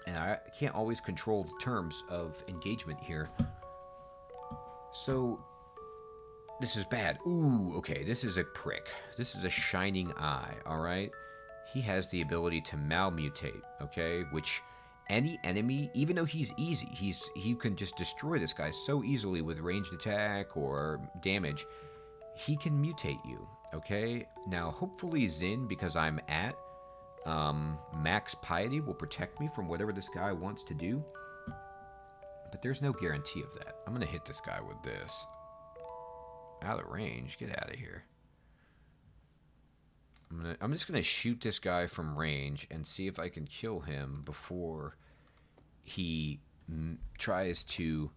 And I can't always control the terms of engagement here. So this is bad. Ooh, okay, this is a prick. This is a shining eye, alright? He has the ability to malmutate, okay? Which any enemy, even though he's easy, he can just destroy this guy so easily with ranged attack or damage. He can mutate you, okay? Now, hopefully ZIN, because I'm at max piety, will protect me from whatever this guy wants to do. But there's no guarantee of that. I'm going to hit this guy with this. Out of range. Get out of here. I'm just going to shoot this guy from range and see if I can kill him before he tries to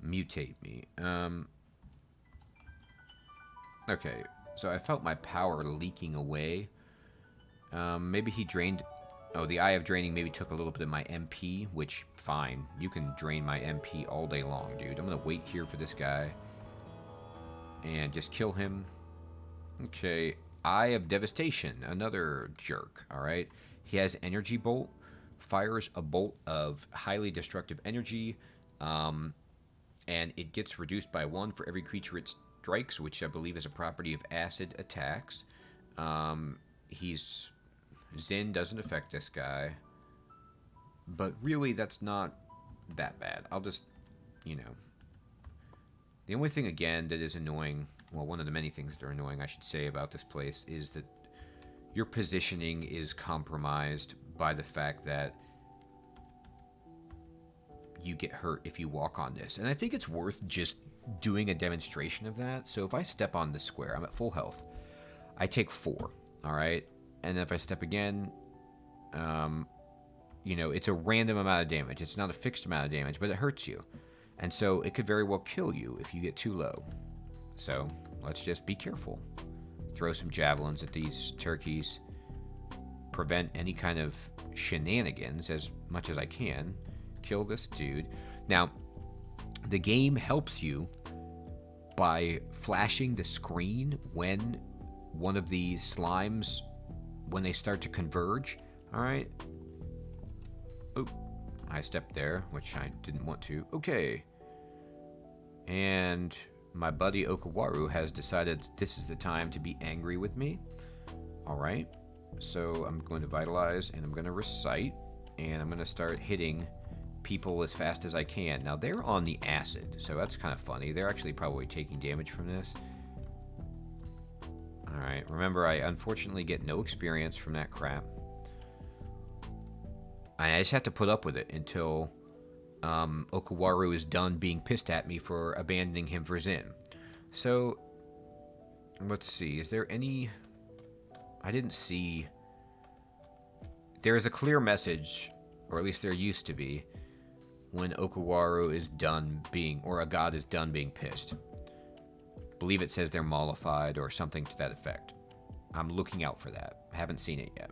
mutate me. Okay, so I felt my power leaking away. Maybe he drained... Oh, the Eye of Draining maybe took a little bit of my MP, which, fine. You can drain my MP all day long, dude. I'm going to wait here for this guy and just kill him. Okay, Eye of Devastation, another jerk, alright? He has Energy Bolt, fires a bolt of highly destructive energy, and it gets reduced by 1 for every creature it strikes, which I believe is a property of acid attacks. ZIN doesn't affect this guy, but really that's not that bad. I'll just, you know. The only thing, again, that is annoying, well, one of the many things that are annoying, I should say, about this place is that your positioning is compromised by the fact that you get hurt if you walk on this. And I think it's worth just doing a demonstration of that. So if I step on this square, I'm at full health. I take 4, alright? And if I step again, you know, it's a random amount of damage. It's not a fixed amount of damage, but it hurts you. And so it could very well kill you if you get too low. So let's just be careful. Throw some javelins at these turkeys. Prevent any kind of shenanigans as much as I can. Kill this dude. Now, the game helps you by flashing the screen when one of these slimes, when they start to converge. Alright. Oh, I stepped there, which I didn't want to. Okay. And my buddy OKAWARU has decided this is the time to be angry with me. Alright. So I'm going to Vitalize, and I'm going to Recite, and I'm going to start hitting people as fast as I can. Now, they're on the acid, so that's kind of funny. They're actually probably taking damage from this. All Alright, remember I unfortunately get no experience from that crap. I just have to put up with it until OKAWARU is done being pissed at me for abandoning him for ZIN. So, let's see. Is there any... I didn't see... There is a clear message, or at least there used to be, when OKAWARU is done being... or a god is done being pissed. I believe it says they're mollified or something to that effect. I'm looking out for that. I haven't seen it yet.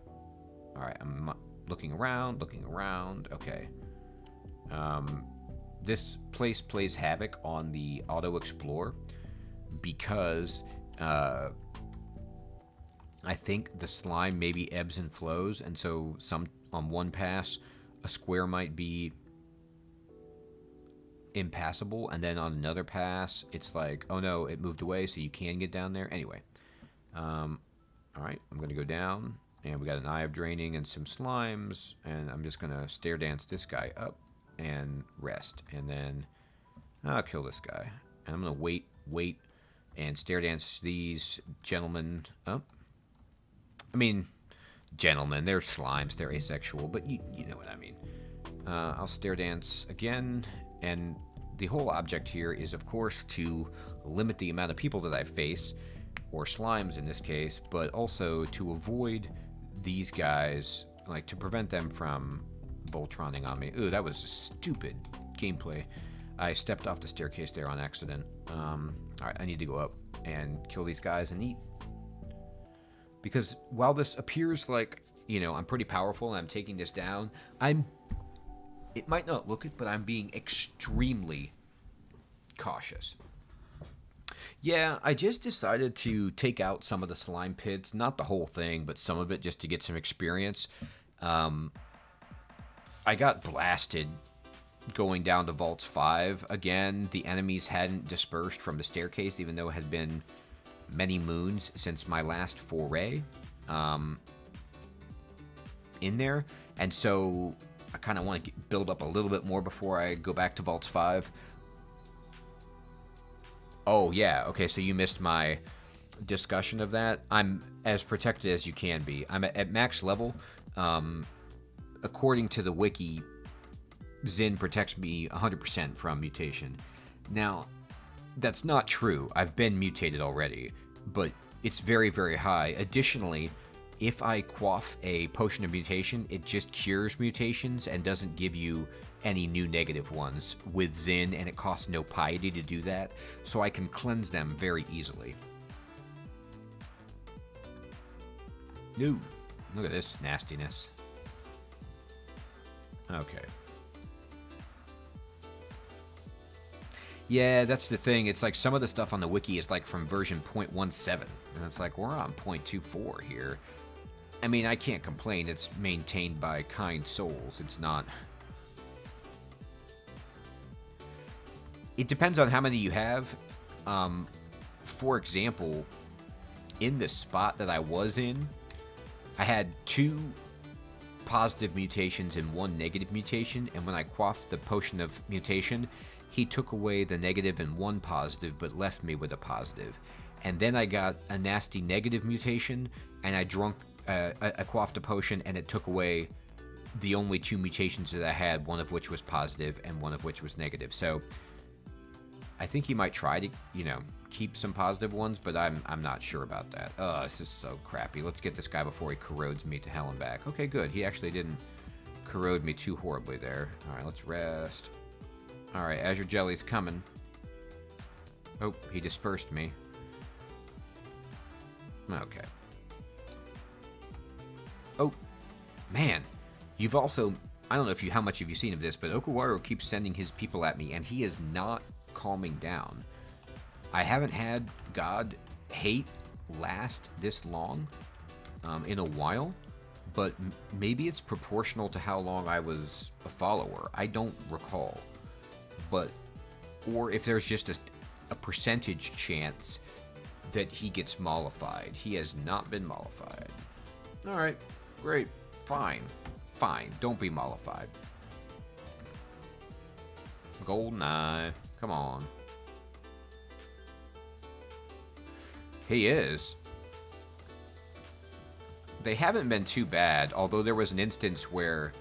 Alright, I'm looking around. Okay. This place plays havoc on the Auto Explorer because I think the slime maybe ebbs and flows, and so on one pass a square might be impassable, and then on another pass it's like, oh no, it moved away, so you can get down there. Anyway, alright, I'm gonna go down, and we got an Eye of Draining and some slimes, and I'm just gonna stare dance this guy up and rest, and then I'll kill this guy, and I'm gonna wait and stare dance these gentlemen up. I mean, gentlemen, they're slimes, they're asexual, but you know what I mean. I'll stare dance again, and the whole object here is, of course, to limit the amount of people that I face, or slimes in this case, but also to avoid these guys, like to prevent them from Voltroning on me. Ooh, that was stupid gameplay. I stepped off the staircase there on accident. Alright, I need to go up and kill these guys and eat. Because while this appears like, you know, I'm pretty powerful and I'm taking this down, it might not look it, but I'm being extremely cautious. Yeah, I just decided to take out some of the slime pits. Not the whole thing, but some of it, just to get some experience. I got blasted going down to Vaults 5. Again, the enemies hadn't dispersed from the staircase, even though it had been many moons since my last foray in there. And so I kind of want to build up a little bit more before I go back to Vaults 5. Oh, yeah. Okay, so you missed my discussion of that. I'm as protected as you can be. I'm at max level. According to the wiki, ZIN protects me 100% from mutation. Now, that's not true. I've been mutated already, but it's very, very high. Additionally, if I quaff a potion of mutation, it just cures mutations and doesn't give you any new negative ones with ZIN, and it costs no piety to do that, so I can cleanse them very easily. Ooh, look at this nastiness. Okay. Yeah, that's the thing. It's like some of the stuff on the wiki is like from version 0.17, and it's like we're on 0.24 here. I mean, I can't complain. It's maintained by kind souls. It's not... It depends on how many you have. For example, in the spot that I was in, I had 2 positive mutations and 1 negative mutation, and when I quaffed the potion of mutation, he took away the negative and 1 positive, but left me with a positive. And then I got a nasty negative mutation, and I quaffed a potion, and it took away the only 2 mutations that I had, one of which was positive and one of which was negative. So I think he might try to, you know, keep some positive ones, but I'm not sure about that. This is so crappy. Let's get this guy before he corrodes me to hell and back. Okay, good. He actually didn't corrode me too horribly there. All right, let's rest. All right, Azure Jelly's coming. Oh, he dispersed me. Okay. Oh, man. You've also... I don't know how much have you seen of this, but OKAWARU keeps sending his people at me, and he is not calming down. I haven't had God hate last this long in a while, but maybe it's proportional to how long I was a follower. I don't recall. But, or if there's just a percentage chance that he gets mollified. He has not been mollified. Alright, great. Fine. Fine. Don't be mollified. Golden Eye. Come on. He is. They haven't been too bad, although there was an instance where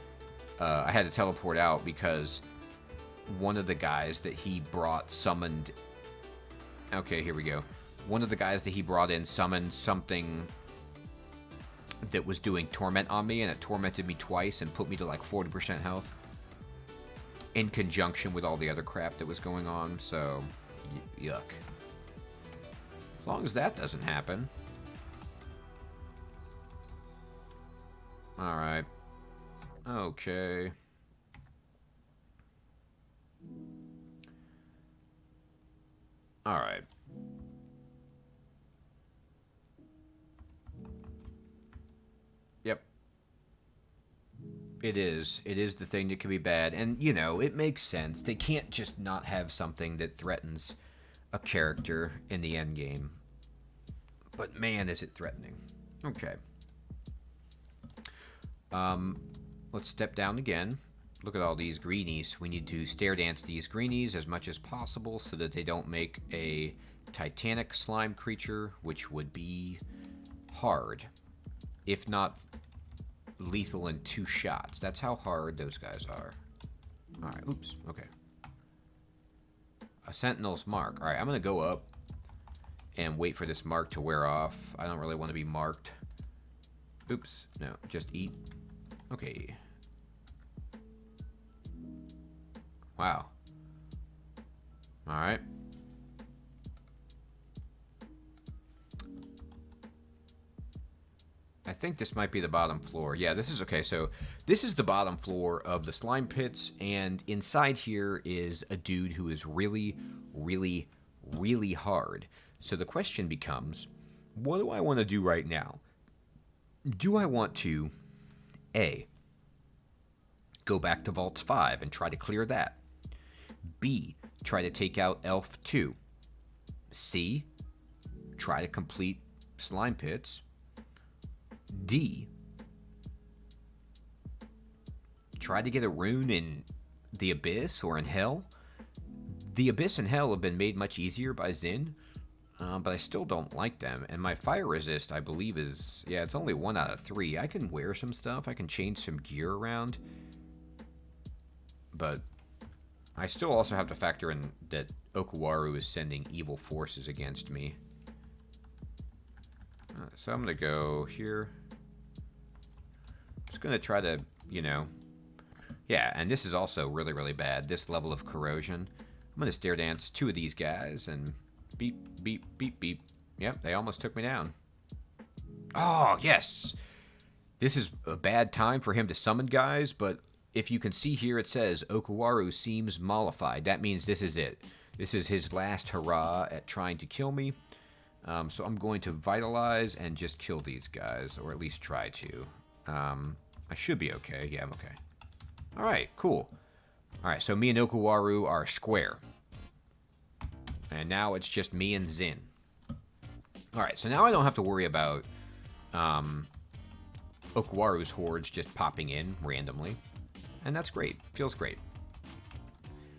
I had to teleport out because one of the guys that he brought summoned... Okay, here we go. One of the guys that he brought in summoned something that was doing torment on me, and it tormented me twice and put me to like 40% health. In conjunction with all the other crap that was going on, so... Yuck. As long as that doesn't happen. Alright. Okay. Alright. Yep. It is. It is the thing that can be bad. And, you know, it makes sense. They can't just not have something that threatens a character in the end game. But, man, is it threatening. Okay. Let's step down again. Look at all these greenies. We need to stare dance these greenies as much as possible so that they don't make a titanic slime creature, which would be hard, if not lethal in 2 shots. That's how hard those guys are. Alright, oops, okay. A sentinel's mark. Alright, I'm going to go up and wait for this mark to wear off. I don't really want to be marked. Oops, no, just eat. Okay. Wow. Alright. I think this might be the bottom floor. Yeah, this is okay. So this is the bottom floor of the slime pits, and inside here is a dude who is really, really, really hard. So the question becomes, what do I want to do right now? Do I want to, A, go back to Vaults 5 and try to clear that? B, try to take out Elf 2. C, try to complete slime pits. D, try to get a rune in the Abyss or in Hell. The Abyss and Hell have been made much easier by ZIN, but I still don't like them. And my fire resist, I believe, is... Yeah, it's only 1 out of 3. I can wear some stuff. I can change some gear around. But I still also have to factor in that OKAWARU is sending evil forces against me. So I'm going to go here. Just going to try to, you know... Yeah, and this is also really, really bad. This level of corrosion. I'm going to stare dance 2 of these guys and beep, beep, beep, beep. Yep, they almost took me down. Oh, yes! This is a bad time for him to summon guys, but if you can see here, it says OKAWARU seems mollified. That means this is it. This is his last hurrah at trying to kill me. So I'm going to vitalize and just kill these guys, or at least try to. I should be okay. Yeah, I'm okay. Alright, cool. Alright, so me and OKAWARU are square. And now it's just me and ZIN. Alright, so now I don't have to worry about OKAWARU's hordes just popping in randomly. And that's great. Feels great.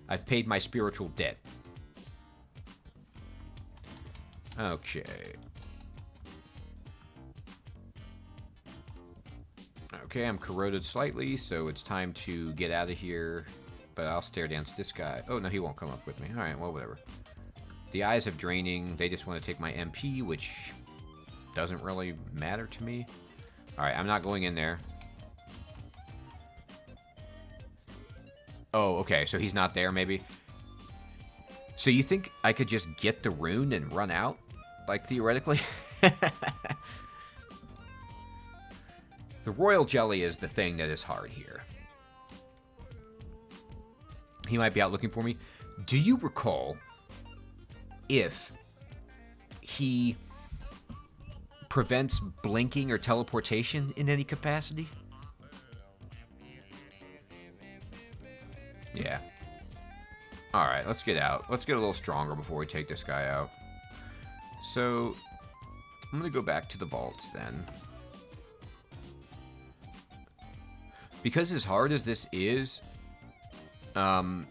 I've paid my spiritual debt. Okay. Okay, I'm corroded slightly, so it's time to get out of here. But I'll stare dance this guy. Oh, no, he won't come up with me. Alright, well, whatever. The eyes of draining, they just want to take my MP, which doesn't really matter to me. Alright, I'm not going in there. Oh, okay, so he's not there, maybe? So you think I could just get the rune and run out? Like, theoretically? The royal jelly is the thing that is hard here. He might be out looking for me. Do you recall if he prevents blinking or teleportation in any capacity? Yeah. Alright, let's get out. Let's get a little stronger before we take this guy out. So, I'm going to go back to the vaults then. Because as hard as this is, you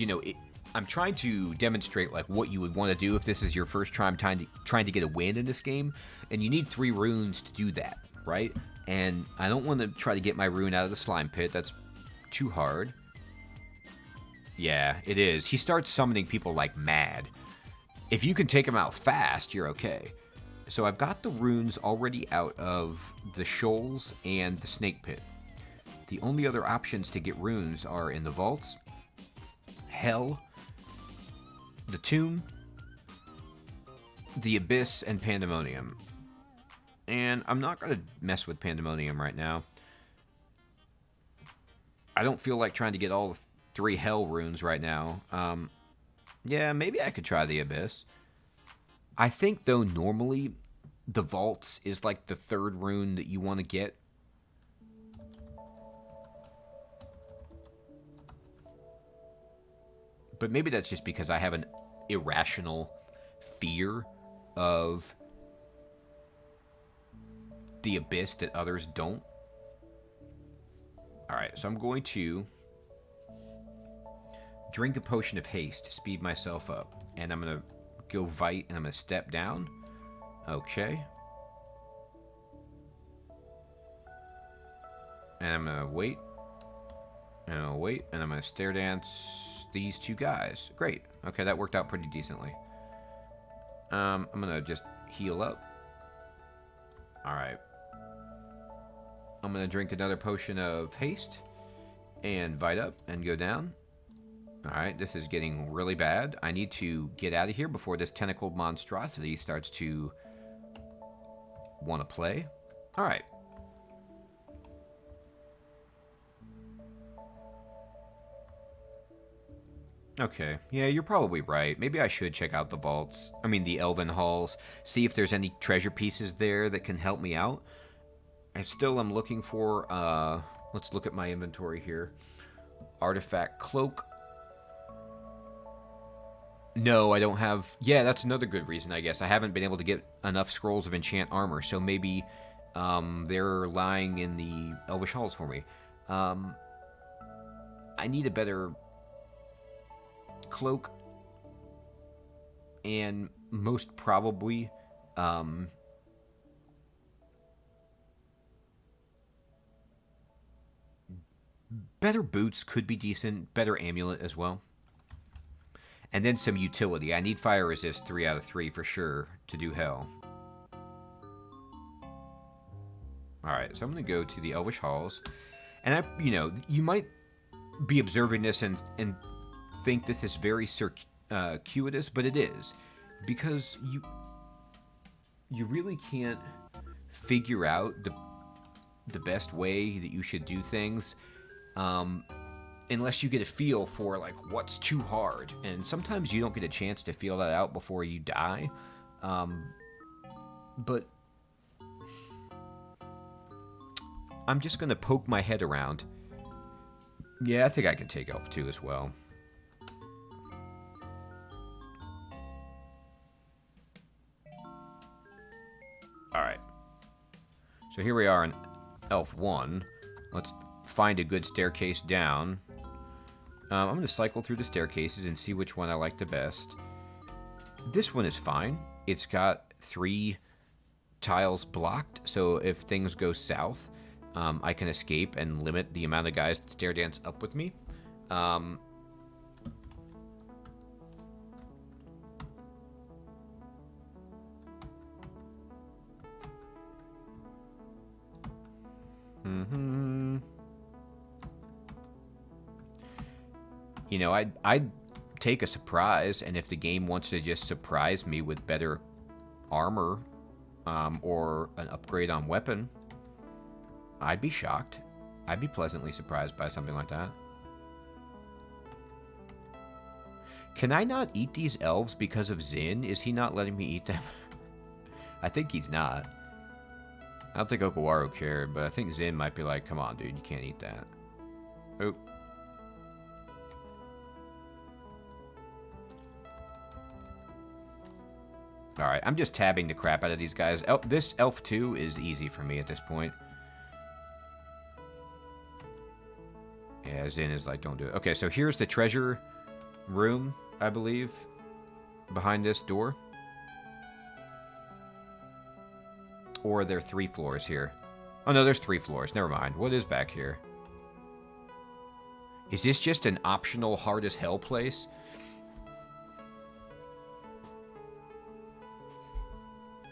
know, I'm trying to demonstrate like what you would want to do if this is your first time trying to get a win in this game, and you need 3 runes to do that, right? And I don't want to try to get my rune out of the slime pit. That's too hard. Yeah, it is. He starts summoning people like mad. If you can take him out fast, you're okay. So I've got the runes already out of the shoals and the snake pit. The only other options to get runes are in the vaults, hell, the tomb, the abyss, and pandemonium. And I'm not going to mess with pandemonium right now. I don't feel like trying to get all the 3 hell runes right now. Yeah, maybe I could try the abyss. I think, though, normally the vaults is like the 3rd rune that you want to get. But maybe that's just because I have an irrational fear of the abyss that others don't. Alright, so I'm going to drink a potion of haste to speed myself up. And I'm going to go Vite, and I'm going to step down. Okay. And I'm going to wait. And I'll wait, and I'm going to stare dance these 2 guys. Great. Okay, that worked out pretty decently. I'm going to just heal up. Alright. I'm going to drink another potion of haste. And Vite up and go down. Alright, this is getting really bad. I need to get out of here before this tentacled monstrosity starts to want to play. Alright. Okay, yeah, you're probably right. Maybe I should check out the vaults. I mean, the Elven Halls. See if there's any treasure pieces there that can help me out. I still am looking for, let's look at my inventory here. Artifact Cloak. No, I don't have... Yeah, that's another good reason, I guess. I haven't been able to get enough scrolls of enchant armor, so maybe they're lying in the Elvish Halls for me. I need a better cloak, and most probably better boots could be decent, better amulet as well, and then some utility. I need fire resist 3 out of 3 for sure to do hell. Alright, so I'm going to go to the Elvish Halls, and you might be observing this and think that this is very circuitous, but it is, because you really can't figure out the best way that you should do things unless you get a feel for like what's too hard, and sometimes you don't get a chance to feel that out before you die. But I'm just gonna poke my head around. Yeah, I think I can take Elf 2 as well. Alright. So here we are in Elf 1. Let's find a good staircase down. I'm going to cycle through the staircases and see which one I like the best. This one is fine. It's got 3 tiles blocked, so if things go south, I can escape and limit the amount of guys that stair dance up with me. You know, I'd take a surprise, and if the game wants to just surprise me with better armor or an upgrade on weapon, I'd be shocked. I'd be pleasantly surprised by something like that. Can I not eat these elves because of ZIN? Is he not letting me eat them? I think he's not. I don't think OKAWARU cared, but I think ZIN might be like, come on, dude, you can't eat that. Oop. Alright, I'm just tabbing the crap out of these guys. This Elf 2 is easy for me at this point. Yeah, ZIN is like, don't do it. Okay, so here's the treasure room, I believe, behind this door. Or there are 3 floors here. Oh, no, there's 3 floors. Never mind. What is back here? Is this just an optional hard as hell place?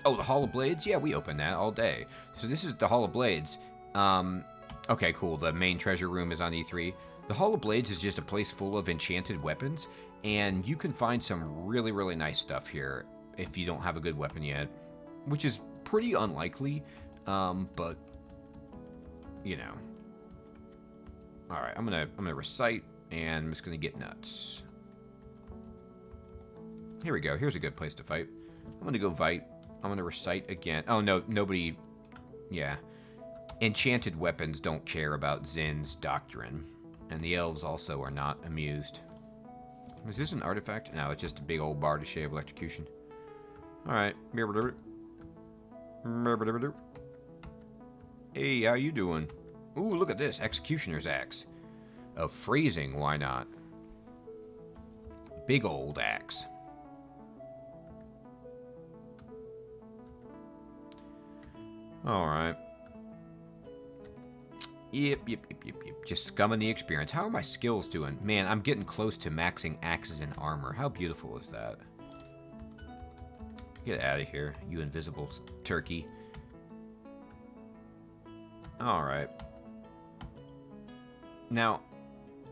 Oh, the Hall of Blades? Yeah, we open that all day. So this is the Hall of Blades. Okay, cool. The main treasure room is on E3. The Hall of Blades is just a place full of enchanted weapons, and you can find some really, really nice stuff here if you don't have a good weapon yet, which is pretty unlikely, but, you know. Alright, I'm gonna recite, and I'm just gonna get nuts. Here we go. Here's a good place to fight. I'm gonna go fight. I'm gonna recite again. Oh, no, nobody... Yeah. Enchanted weapons don't care about Zin's doctrine. And the elves also are not amused. Is this an artifact? No, it's just a big old bar to shave electrocution. Alright. Hey, how you doing? Ooh, look at this. Executioner's axe. Of freezing, why not? Big old axe. Alright. Yep. Just scumming the experience. How are my skills doing? Man, I'm getting close to maxing axes and armor. How beautiful is that? Get out of here, you invisible turkey. Alright. Now,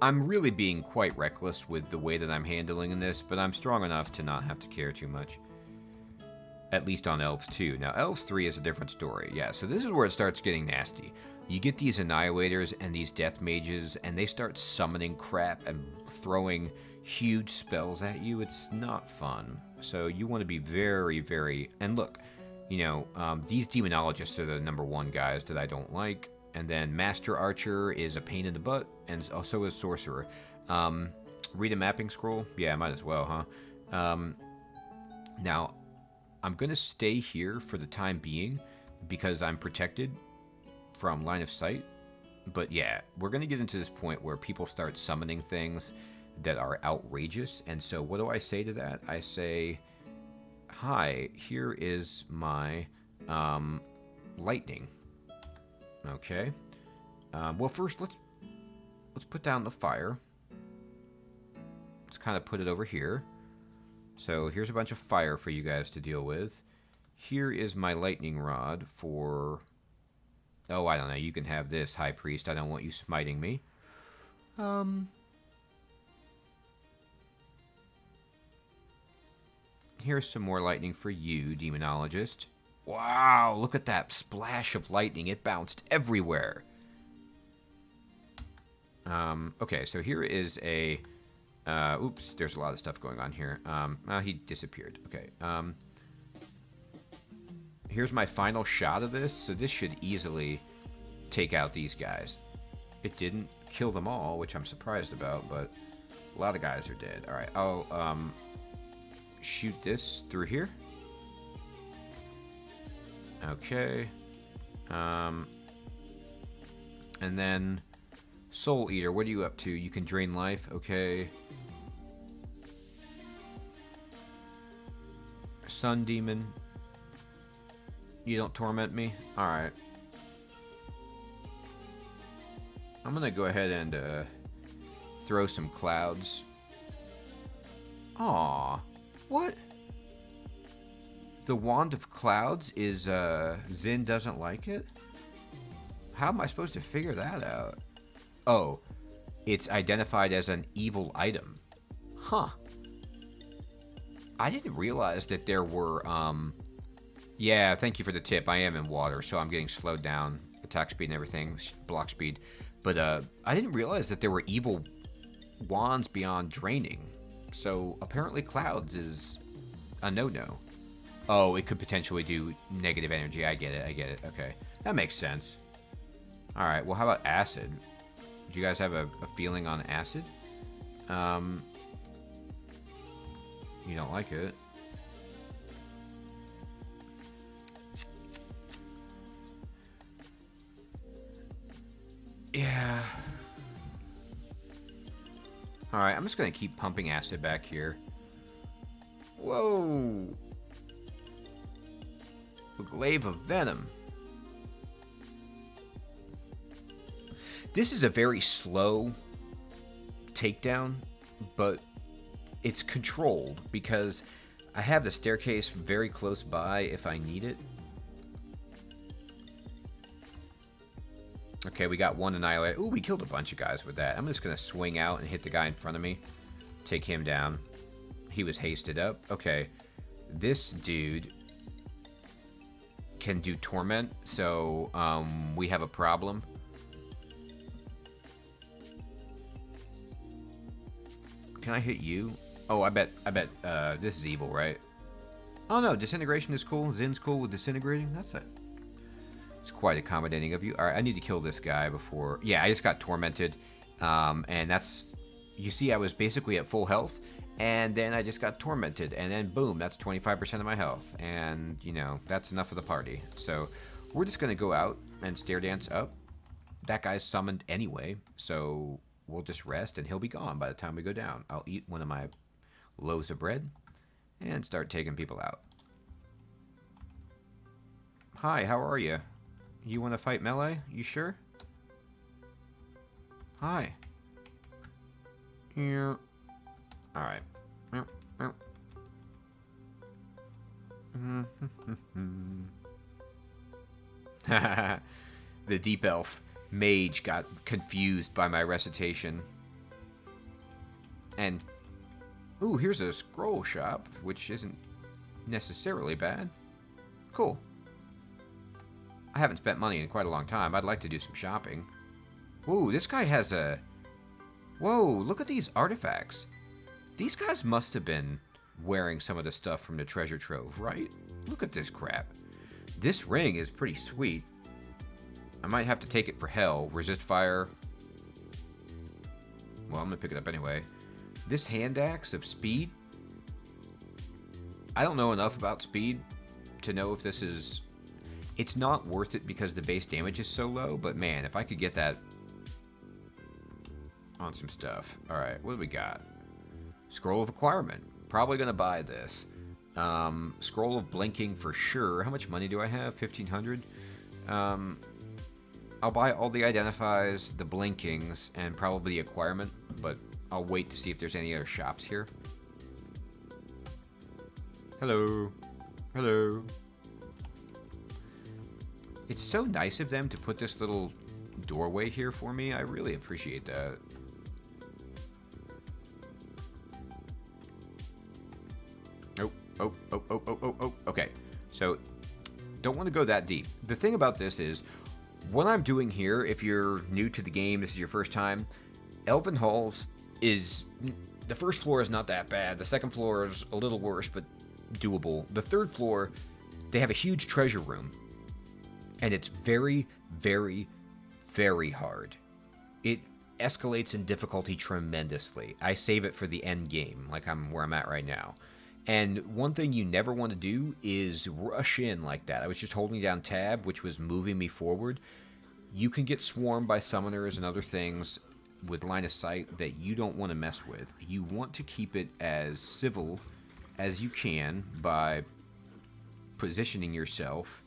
I'm really being quite reckless with the way that I'm handling this, but I'm strong enough to not have to care too much. At least on Elves 2. Now, Elves 3 is a different story. Yeah, so this is where it starts getting nasty. You get these Annihilators and these Death Mages, and they start summoning crap and throwing huge spells at you. It's not fun. So you want to be very, very... And look, you know, these Demonologists are the #1 guys that I don't like. And then Master Archer is a pain in the butt, and so is Sorcerer. Read a mapping scroll? Yeah, might as well, huh? Now, I'm going to stay here for the time being because I'm protected from line of sight. But yeah, we're going to get into this point where people start summoning things that are outrageous. And so what do I say to that? I say, hi, here is my lightning. Okay. Well, first, let's put down the fire. Let's kind of put it over here. So here's a bunch of fire for you guys to deal with. Here is my lightning rod for... Oh, I don't know. You can have this, High Priest. I don't want you smiting me. Here's some more lightning for you, Demonologist. Wow, look at that splash of lightning. It bounced everywhere. Okay, so here is a... oops, there's a lot of stuff going on here. He disappeared. Okay. Here's my final shot of this. So this should easily take out these guys. It didn't kill them all, which I'm surprised about, but a lot of guys are dead. All right, I'll shoot this through here. Okay. And then Soul Eater, what are you up to? You can drain life. Okay. Sun Demon. You don't torment me? Alright. I'm gonna go ahead and throw some clouds. Aw. What? The Wand of Clouds is, Zin doesn't like it? How am I supposed to figure that out? Oh, it's identified as an evil item. Huh. I didn't realize that there were, yeah, thank you for the tip. I am in water, so I'm getting slowed down. Attack speed and everything, block speed. But, I didn't realize that there were evil wands beyond draining. So, apparently clouds is a no-no. Oh, it could potentially do negative energy. I get it. Okay. That makes sense. Alright, well, how about acid? Do you guys have a feeling on acid? You don't like it. Yeah. Alright, I'm just gonna keep pumping acid back here. Whoa! A glaive of venom. This is a very slow takedown, but it's controlled because I have the staircase very close by if I need it. Okay, we got one annihilated. Ooh, we killed a bunch of guys with that. I'm just going to swing out and hit the guy in front of me. Take him down. He was hasted up. Okay, this dude can do torment, so we have a problem. Can I hit you? Oh, I bet this is evil, right? Oh no, disintegration is cool. Zin's cool with disintegrating. That's it. It's quite accommodating of you. All right, I need to kill this guy before. Yeah, I just got tormented, and that's. You see, I was basically at full health, and then I just got tormented, and then boom, that's 25% of my health, and you know that's enough of the party. So we're just gonna go out and stair dance up. That guy's summoned anyway, so we'll just rest, and he'll be gone by the time we go down. I'll eat one of my loaves of bread and start taking people out. Hi, how are you? You want to fight melee? You sure? Hi. Yeah. All right. The deep elf mage got confused by my recitation. And ooh, here's a scroll shop, which isn't necessarily bad. Cool. I haven't spent money in quite a long time. I'd like to do some shopping. Whoa, this guy has a... Whoa, look at these artifacts. These guys must have been wearing some of the stuff from the treasure trove, right? Look at this crap. This ring is pretty sweet. I might have to take it for hell. Resist fire. Well, I'm going to pick it up anyway. This hand axe of speed. I don't know enough about speed to know if this is... It's not worth it because the base damage is so low, but man, if I could get that on some stuff. Alright, what do we got? Scroll of Acquirement. Probably going to buy this. Scroll of Blinking for sure. How much money do I have? 1,500? I'll buy all the Identifies, the Blinkings, and probably the Acquirement, but I'll wait to see if there's any other shops here. Hello. Hello. It's so nice of them to put this little doorway here for me. I really appreciate that. Oh. Okay, so don't want to go that deep. The thing about this is, what I'm doing here, if you're new to the game, this is your first time, Elven Halls is... The first floor is not that bad. The second floor is a little worse, but doable. The third floor, they have a huge treasure room. And it's very, very, very hard. It escalates in difficulty tremendously. I save it for the end game, like where I'm at right now. And one thing you never want to do is rush in like that. I was just holding down tab, which was moving me forward. You can get swarmed by summoners and other things with line of sight that you don't want to mess with. You want to keep it as civil as you can by positioning yourself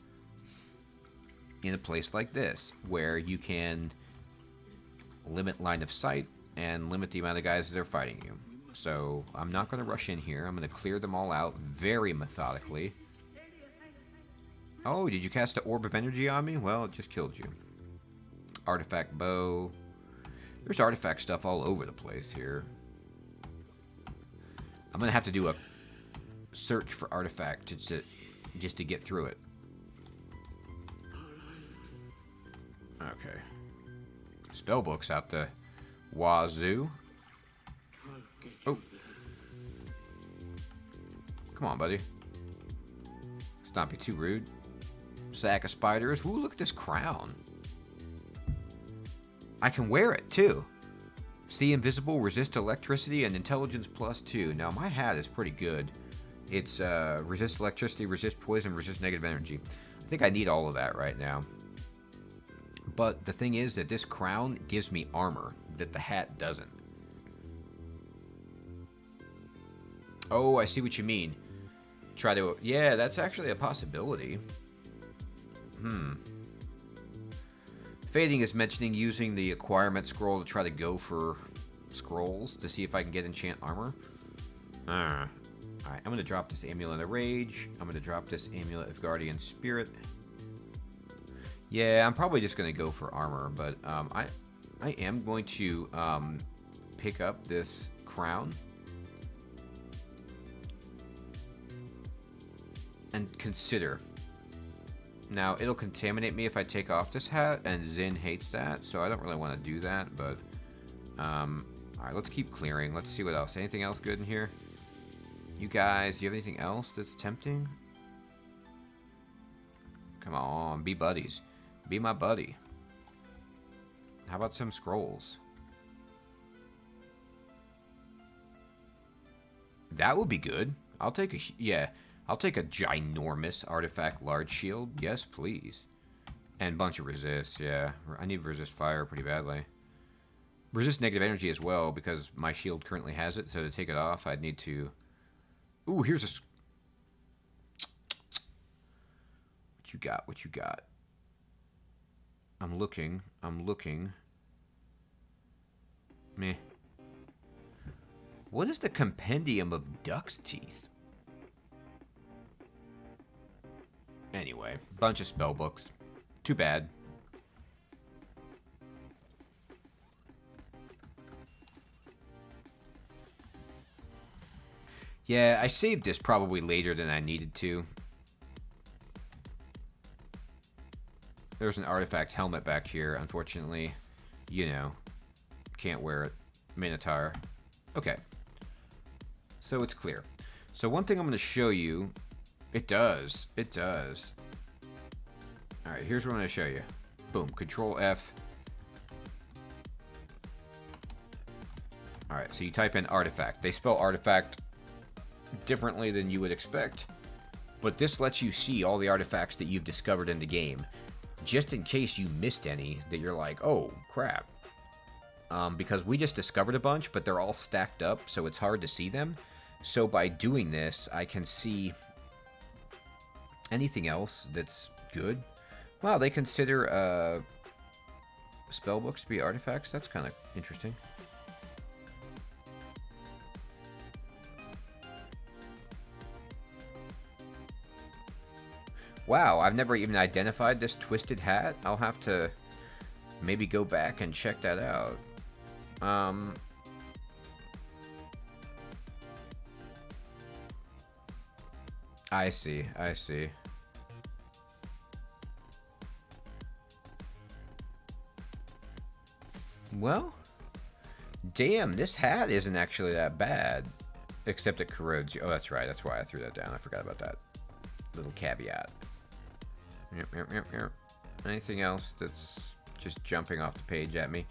in a place like this, where you can limit line of sight and limit the amount of guys that are fighting you. So I'm not going to rush in here. I'm going to clear them all out very methodically. Oh, did you cast an orb of energy on me? Well, it just killed you. Artifact bow. There's artifact stuff all over the place here. I'm going to have to do a search for artifact just to get through it. Okay. Spellbooks out the wazoo. Oh. Come on, buddy. Let's not be too rude. Sack of spiders. Ooh, look at this crown. I can wear it, too. See invisible, resist electricity, and intelligence +2. Now, my hat is pretty good. It's resist electricity, resist poison, resist negative energy. I think I need all of that right now. But the thing is that this crown gives me armor that the hat doesn't. Oh, I see what you mean. Try to... Yeah, that's actually a possibility. Fading is mentioning using the acquirement scroll to try to go for scrolls to see if I can get enchant armor. Alright, I'm going to drop this Amulet of Rage. I'm going to drop this Amulet of Guardian Spirit. Yeah, I'm probably just going to go for armor, but I am going to pick up this crown and consider. Now, it'll contaminate me if I take off this hat, and Zin hates that, so I don't really want to do that, but alright, let's keep clearing. Let's see what else. Anything else good in here? You guys, do you have anything else that's tempting? Come on, be buddies. Be my buddy. How about some scrolls? That would be good. I'll take a... Yeah, I'll take a ginormous artifact large shield. Yes, please. And a bunch of resist, yeah. I need resist fire pretty badly. Resist negative energy as well, because my shield currently has it, so to take it off, I'd need to... Ooh, here's a... What you got? What you got? I'm looking. I'm looking. Meh. What is the compendium of duck's teeth? Anyway, bunch of spell books. Too bad. Yeah, I saved this probably later than I needed to. There's an artifact helmet back here. Unfortunately, you know, can't wear it. Minotaur. Okay. So it's clear. So one thing I'm going to show you. It does. It does. Alright, here's what I'm going to show you. Boom. Control F. Alright, so you type in artifact. They spell artifact differently than you would expect. But this lets you see all the artifacts that you've discovered in the game. Just in case you missed any that you're like, oh, crap. Because we just discovered a bunch, but they're all stacked up, so it's hard to see them. So by doing this, I can see anything else that's good. Wow, they consider spellbooks to be artifacts? That's kind of interesting. Wow, I've never even identified this twisted hat. I'll have to maybe go back and check that out. I see, I see. Well, damn, this hat isn't actually that bad. Except it corrodes you. Oh, that's right, that's why I threw that down. I forgot about that little caveat. Yep. Anything else that's just jumping off the page at me?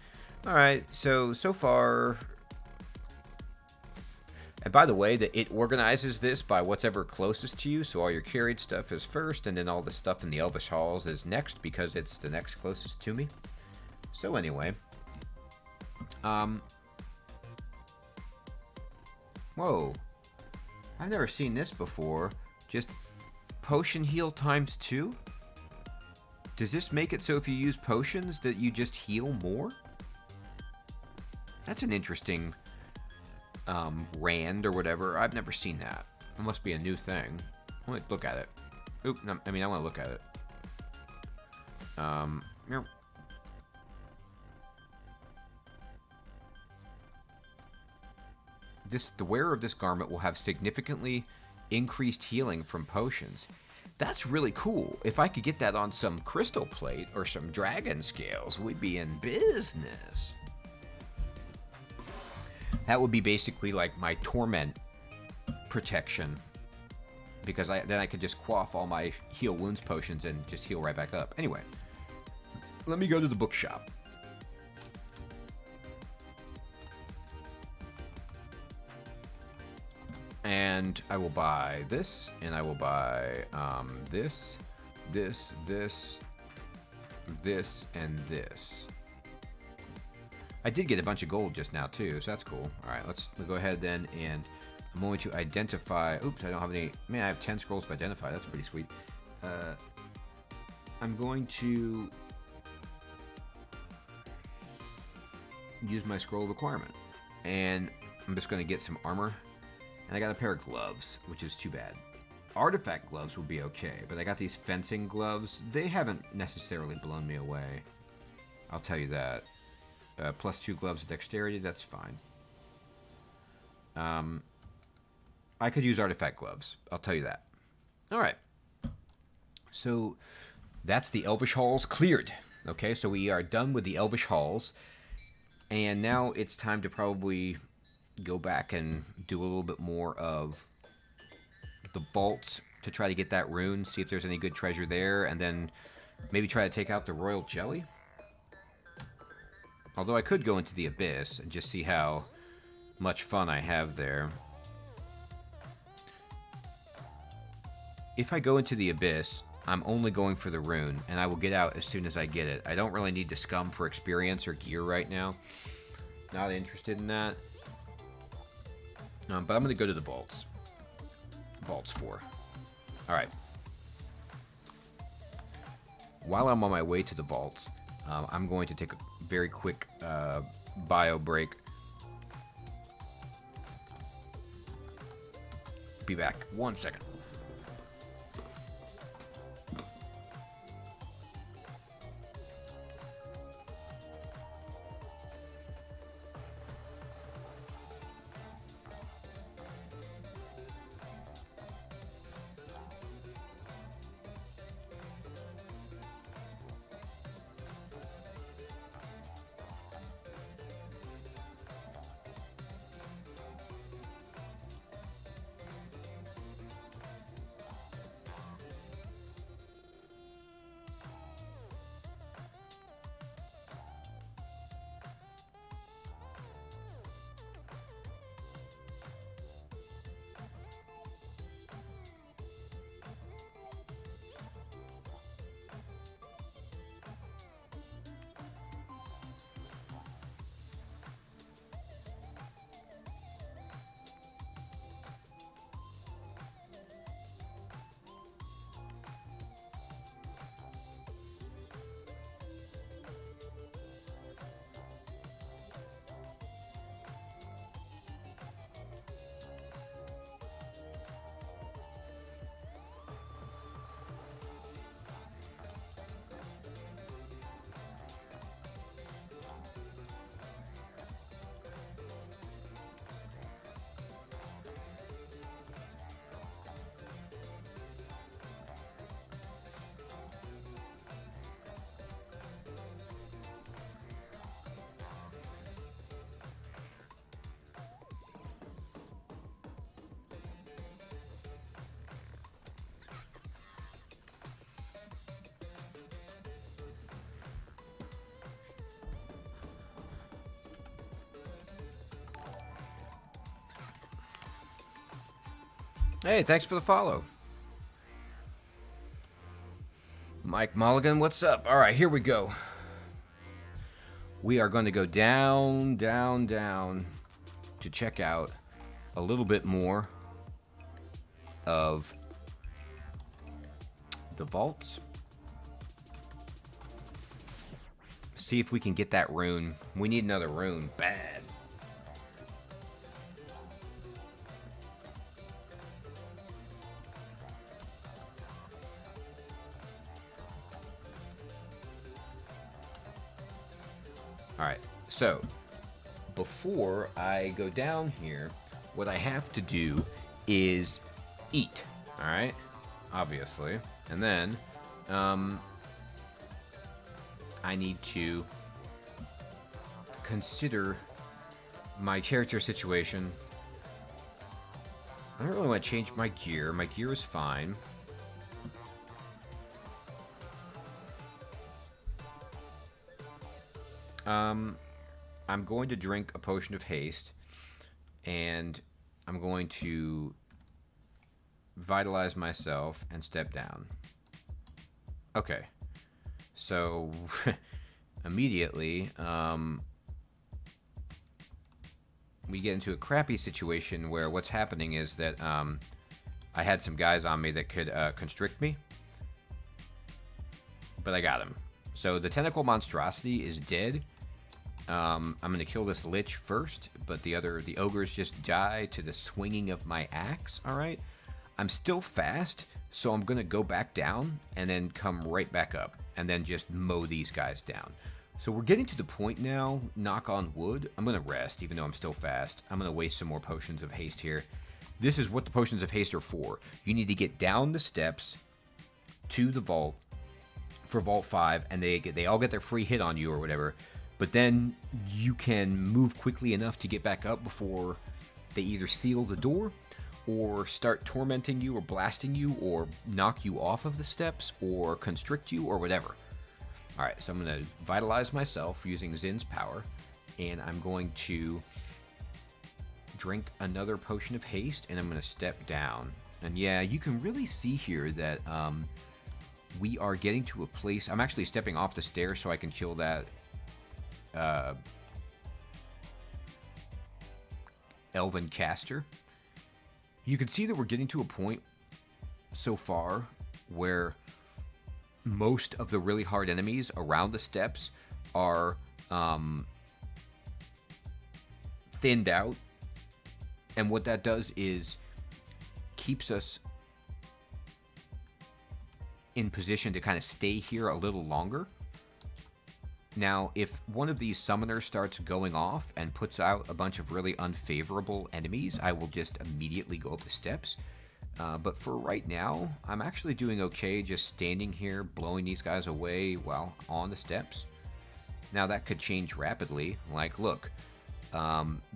Alright, so far... And by the way, it organizes this by what's ever closest to you, so all your carried stuff is first, and then all the stuff in the Elvish Halls is next, because it's the next closest to me. So anyway... Whoa. I've never seen this before. Just potion heal times 2? Does this make it so if you use potions that you just heal more? That's an interesting rand or whatever. I've never seen that. It must be a new thing. I want to look at it. Oop, no, I mean, I want to look at it. The wearer of this garment will have significantly increased healing from potions. That's really cool. If I could get that on some crystal plate or some dragon scales, we'd be in business. That would be basically like my torment protection, because then I could just quaff all my heal wounds potions and just heal right back up. Anyway, let me go to the bookshop. And I will buy this, and I will buy this, and this. I did get a bunch of gold just now too, so that's cool. All right, let's go ahead then, and I'm going to identify. Oops, I don't have any. Man, I have 10 scrolls to identify. That's pretty sweet. I'm going to use my scroll of acquirement. And I'm just going to get some armor. And I got a pair of gloves, which is too bad. Artifact gloves would be okay, but I got these fencing gloves. They haven't necessarily blown me away. I'll tell you that. +2 gloves of dexterity, that's fine. I could use artifact gloves. I'll tell you that. Alright. So, that's the Elvish Halls cleared. Okay, so we are done with the Elvish Halls. And now it's time to probably go back and do a little bit more of the vaults to try to get that rune, see if there's any good treasure there, and then maybe try to take out the royal jelly. Although I could go into the abyss and just see how much fun I have there. If I go into the abyss, I'm only going for the rune, and I will get out as soon as I get it. I don't really need to scum for experience or gear right now. Not interested in that. But I'm going to go to the vaults. Vaults 4. Alright. While I'm on my way to the vaults, I'm going to take a very quick bio break. Be back 1 second. Hey, thanks for the follow. Mike Mulligan, what's up? All right, here we go. We are going to go down, down, down to check out a little bit more of the vaults. See if we can get that rune. We need another rune bad. Alright, so before I go down here, what I have to do is eat, alright? Obviously. And then, I need to consider my character situation. I don't really want to change my gear. My gear is fine. I'm going to drink a potion of haste, and I'm going to vitalize myself and step down. Okay, so immediately we get into a crappy situation where what's happening is that I had some guys on me that could constrict me, but I got him. So the tentacle monstrosity is dead. I'm going to kill this lich first, but the ogres just die to the swinging of my axe, alright? I'm still fast, so I'm going to go back down and then come right back up and then just mow these guys down. So we're getting to the point now, knock on wood. I'm going to rest, even though I'm still fast. I'm going to waste some more potions of haste here. This is what the potions of haste are for. You need to get down the steps to the vault for Vault 5, and they all get their free hit on you or whatever. But then you can move quickly enough to get back up before they either seal the door or start tormenting you or blasting you or knock you off of the steps or constrict you or whatever. Alright, so I'm going to vitalize myself using Zin's power, and I'm going to drink another potion of haste, and I'm going to step down. And yeah, you can really see here that we are getting to a place. I'm actually stepping off the stairs so I can kill that elven caster. You can see that we're getting to a point so far where most of the really hard enemies around the steps are thinned out, and what that does is keeps us in position to kind of stay here a little longer. Now, if one of these summoners starts going off and puts out a bunch of really unfavorable enemies, I will just immediately go up the steps. But for right now, I'm actually doing okay just standing here, blowing these guys away while on the steps. Now, that could change rapidly. Like, look,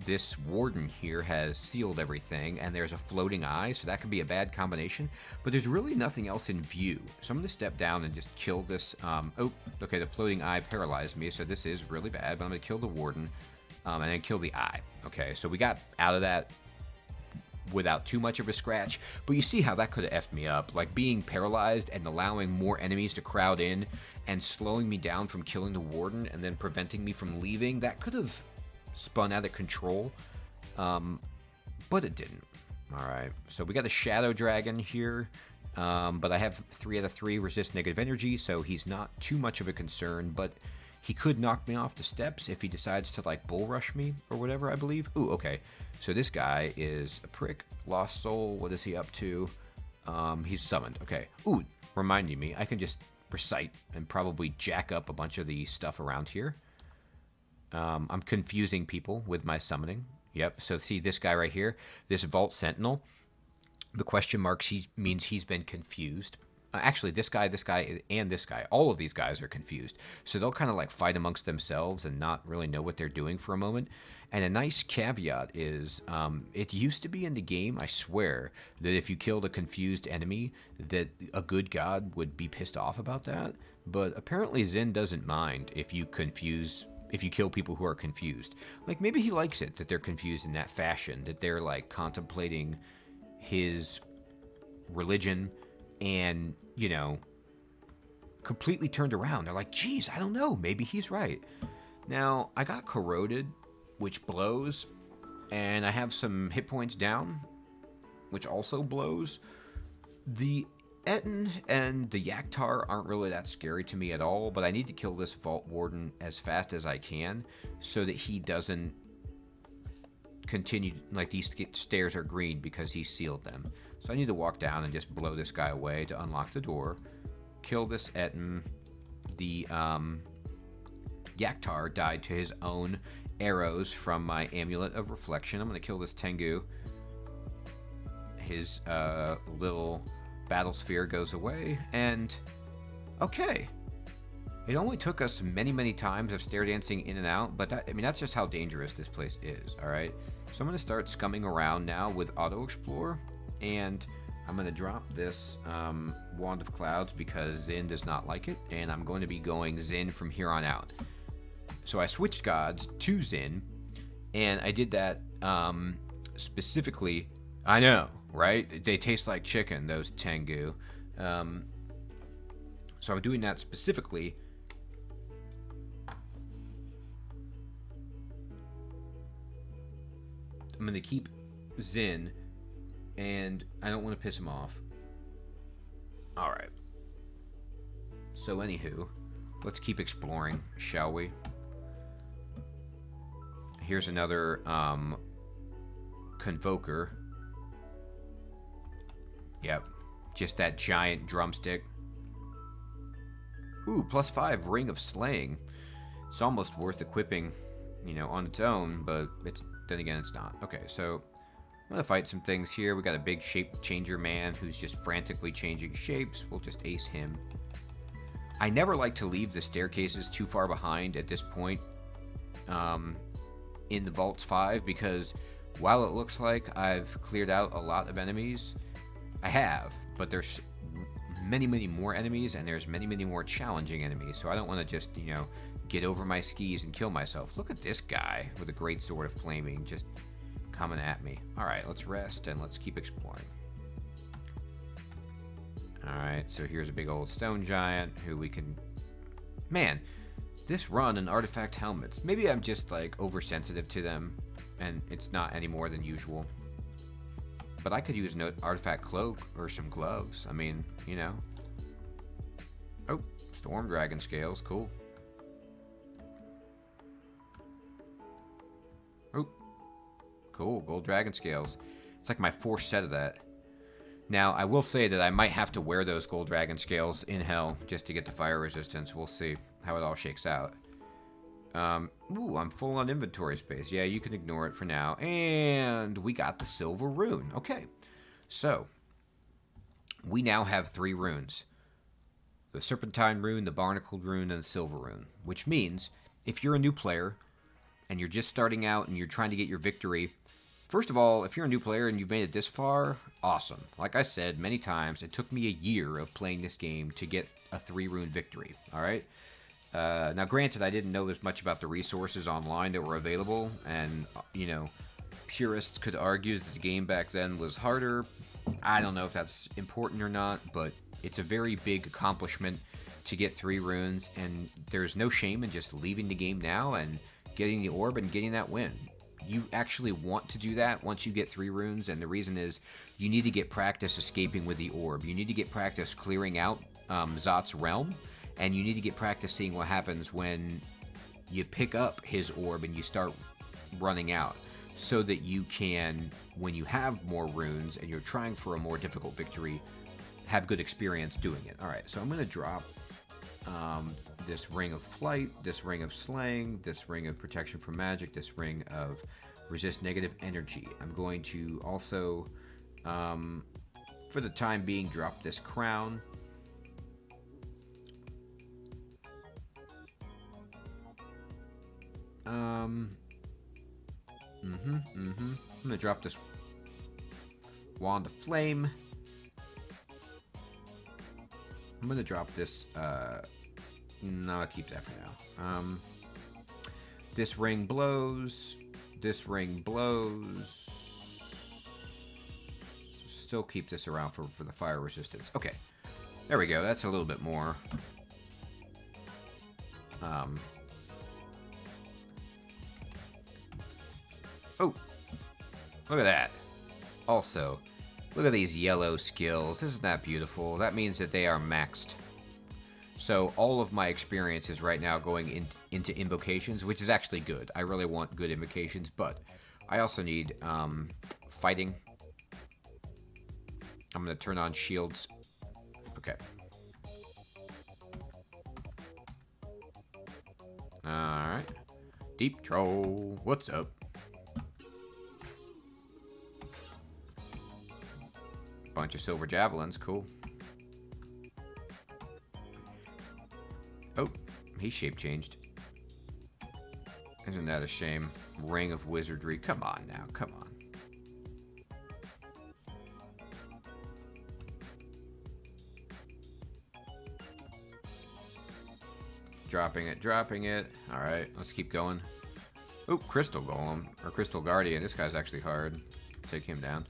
this warden here has sealed everything, and there's a floating eye, so that could be a bad combination. But there's really nothing else in view. So I'm going to step down and just kill this. Oh, okay, the floating eye paralyzed me, so this is really bad. But I'm going to kill the warden and then kill the eye. Okay, so we got out of that without too much of a scratch, but you see how that could have effed me up. Like, being paralyzed and allowing more enemies to crowd in and slowing me down from killing the warden and then preventing me from leaving, that could have spun out of control, but it didn't. Alright, so we got a shadow dragon here, but I have 3 out of 3 resist negative energy, so he's not too much of a concern, but he could knock me off the steps if he decides to, like, bull rush me or whatever, I believe. Ooh, okay. So this guy is a prick. Lost soul. What is he up to? He's summoned. Okay. Ooh, reminding me, I can just recite and probably jack up a bunch of the stuff around here. I'm confusing people with my summoning. Yep. So see this guy right here, this Vault Sentinel. The question marks means he's been confused. Actually, this guy, and this guy, all of these guys are confused. So they'll kind of like fight amongst themselves and not really know what they're doing for a moment. And a nice caveat is, it used to be in the game, I swear, that if you killed a confused enemy, that a good god would be pissed off about that. But apparently Zin doesn't mind if you kill people who are confused. Like, maybe he likes it that they're confused in that fashion, that they're like contemplating his religion and, you know, completely turned around. They're like, geez, I don't know, maybe he's right. Now, I got corroded, which blows, and I have some hit points down, which also blows. The Etten and the Yaktar aren't really that scary to me at all, but I need to kill this Vault Warden as fast as I can so that he doesn't continue, like, these stairs are green because he sealed them. So I need to walk down and just blow this guy away to unlock the door, kill this Etten. The Yaktar died to his own arrows from my Amulet of Reflection. I'm going to kill this Tengu. His little battle sphere goes away, and okay. It only took us many, many times of stair dancing in and out, but that, I mean, that's just how dangerous this place is, alright? So I'm going to start scumming around now with Auto Explore, and I'm going to drop this Wand of Clouds because Zin does not like it, and I'm going to be going Zin from here on out. So I switched gods to Zin, and I did that specifically. I know, right? They taste like chicken, those Tengu. So I'm doing that specifically I'm going to keep Zin, and I don't want to piss him off. Alright. So anywho, let's keep exploring, shall we? Here's another Convoker. Yep. Just that giant drumstick. Ooh, +5 Ring of Slaying. It's almost worth equipping, you know, on its own, but then again, it's not. Okay, so I'm gonna fight some things here. We got a big shape changer man who's just frantically changing shapes. We'll just ace him. I never like to leave the staircases too far behind at this point in the Vaults 5, because while it looks like I've cleared out a lot of enemies, I have, but there's many, many more enemies, and there's many, many more challenging enemies, so I don't want to just, you know, get over my skis and kill myself. Look at this guy with a great sword of flaming just coming at me. Alright, let's rest and let's keep exploring. Alright, so here's a big old stone giant who we can... Man, this run and artifact helmets, maybe I'm just like oversensitive to them and it's not any more than usual. But I could use an artifact cloak or some gloves. I mean, you know. Oh, storm dragon scales, cool. Oh, cool, gold dragon scales. It's like my 4th set of that. Now, I will say that I might have to wear those gold dragon scales in hell just to get the fire resistance. We'll see how it all shakes out. Ooh, I'm full on inventory space. Yeah, you can ignore it for now. And we got the silver rune. Okay, so we now have 3 runes. The serpentine rune, the barnacled rune, and the silver rune. Which means, if you're a new player, and you're just starting out, and you're trying to get your victory, first of all, if you're a new player and you've made it this far, awesome. Like I said many times, it took me a year of playing this game to get a 3-rune victory, alright? Now, granted, I didn't know as much about the resources online that were available, and, you know, purists could argue that the game back then was harder. I don't know if that's important or not, but it's a very big accomplishment to get 3 runes, and there's no shame in just leaving the game now and getting the orb and getting that win. You actually want to do that once you get 3 runes, and the reason is you need to get practice escaping with the orb. You need to get practice clearing out Zot's realm, and you need to get practice seeing what happens when you pick up his orb and you start running out, so that you can, when you have more runes and you're trying for a more difficult victory, have good experience doing it. Alright, so I'm going to drop this ring of flight, this ring of slaying, this ring of protection from magic, this ring of resist negative energy. I'm going to also, for the time being, drop this crown. I'm gonna drop this wand of flame. I'm gonna drop this, no, I'll keep that for now. This ring blows. This ring blows. Still keep this around for the fire resistance. Okay, there we go. That's a little bit more. Oh, look at that. Also, look at these yellow skills. Isn't that beautiful? That means that they are maxed. So all of my experience is right now going into invocations, which is actually good. I really want good invocations, but I also need fighting. I'm going to turn on shields. Okay. Alright. Deep Troll, what's up? Bunch of silver javelins, cool. Oh, he shape changed. Isn't that a shame? Ring of Wizardry. Come on now, come on. Dropping it, dropping it. Alright, let's keep going. Oh, Crystal Golem, or Crystal Guardian. This guy's actually hard. Take him down.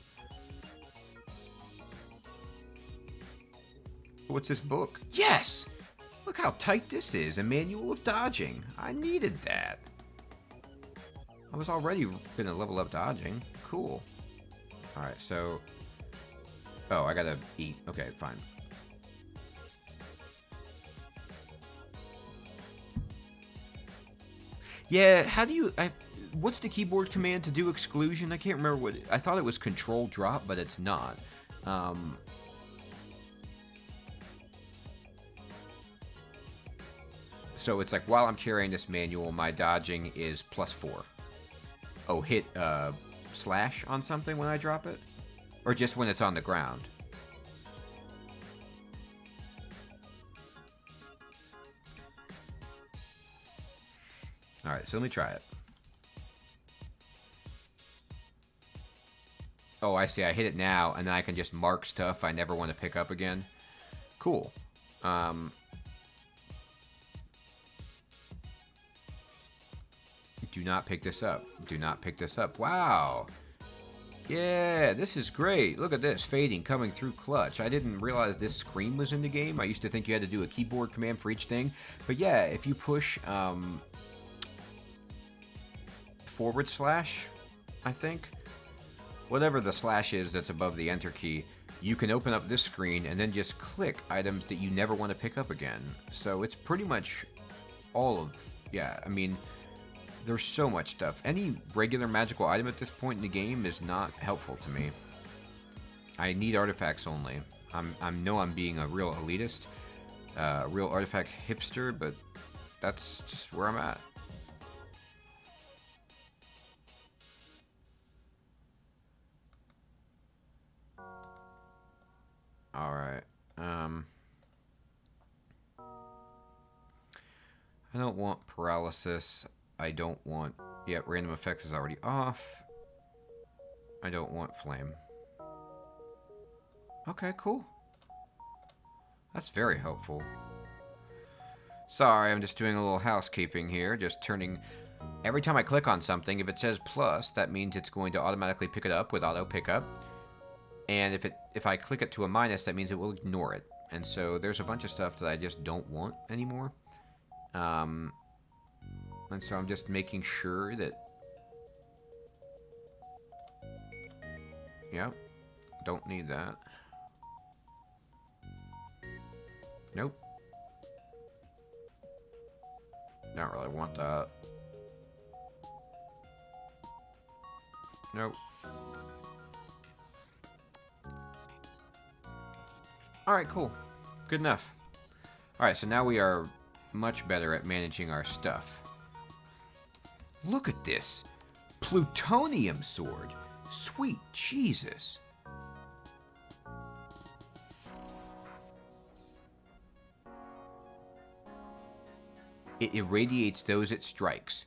What's this book? Yes! Look how tight this is. A manual of dodging. I needed that. I was already gonna level up dodging. Cool. Alright, so... Oh, I gotta eat. Okay, fine. Yeah, how do you... what's the keyboard command to do exclusion? I can't remember what I thought it was control drop, but it's not. So it's like while I'm carrying this manual, my dodging is +4. Oh, hit slash on something when I drop it? Or just when it's on the ground? Alright, so let me try it. Oh, I see. I hit it now, and then I can just mark stuff I never want to pick up again. Cool. Do not pick this up. Do not pick this up. Wow. Yeah, this is great. Look at this. Fading, coming through clutch. I didn't realize this screen was in the game. I used to think you had to do a keyboard command for each thing. But yeah, if you push /, I think. Whatever the slash is that's above the enter key, you can open up this screen and then just click items that you never want to pick up again. So it's pretty much all of, yeah, I mean, there's so much stuff. Any regular magical item at this point in the game is not helpful to me. I need artifacts only. I know I'm being a real elitist, real artifact hipster, but that's just where I'm at. Alright, I don't want paralysis. I don't want... Yeah, random effects is already off. I don't want flame. Okay, cool. That's very helpful. Sorry, I'm just doing a little housekeeping here. Just turning... Every time I click on something, if it says plus, that means it's going to automatically pick it up with auto pickup. And if I click it to a minus, that means it will ignore it. And so there's a bunch of stuff that I just don't want anymore. And so I'm just making sure that... Yep. Don't need that. Nope. Don't really want that. Nope. Alright, cool. Good enough. Alright, so now we are much better at managing our stuff. Look at this. Plutonium sword. Sweet Jesus. It irradiates those it strikes,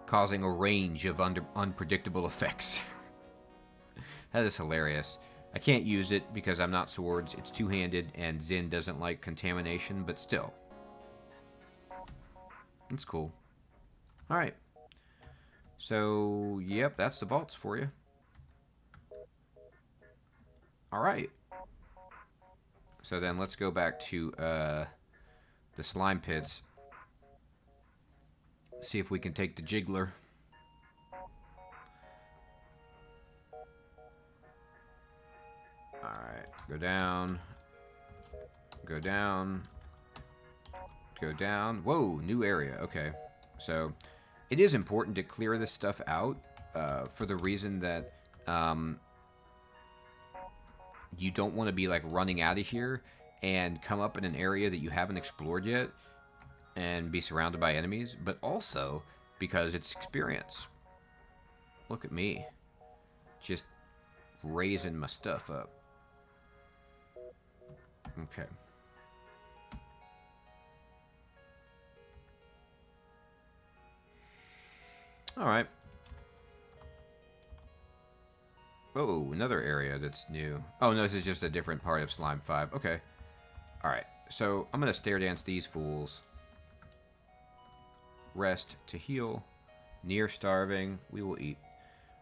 causing a range of unpredictable effects. That is hilarious. I can't use it because I'm not swords, it's two-handed, and ZIN doesn't like contamination, but still. It's cool. Alright. So, yep, that's the vaults for you. Alright. So then let's go back to the slime pits. See if we can take the jiggler. Alright, go down. Go down. Go down. Whoa, new area. Okay. So, it is important to clear this stuff out for the reason that you don't want to be like running out of here and come up in an area that you haven't explored yet and be surrounded by enemies, but also because it's experience. Look at me. Just raising my stuff up. Okay. Alright. Oh, another area that's new. Oh, no, this is just a different part of Slime 5. Okay. Alright, so I'm going to stare dance these fools. Rest to heal. Near starving. We will eat.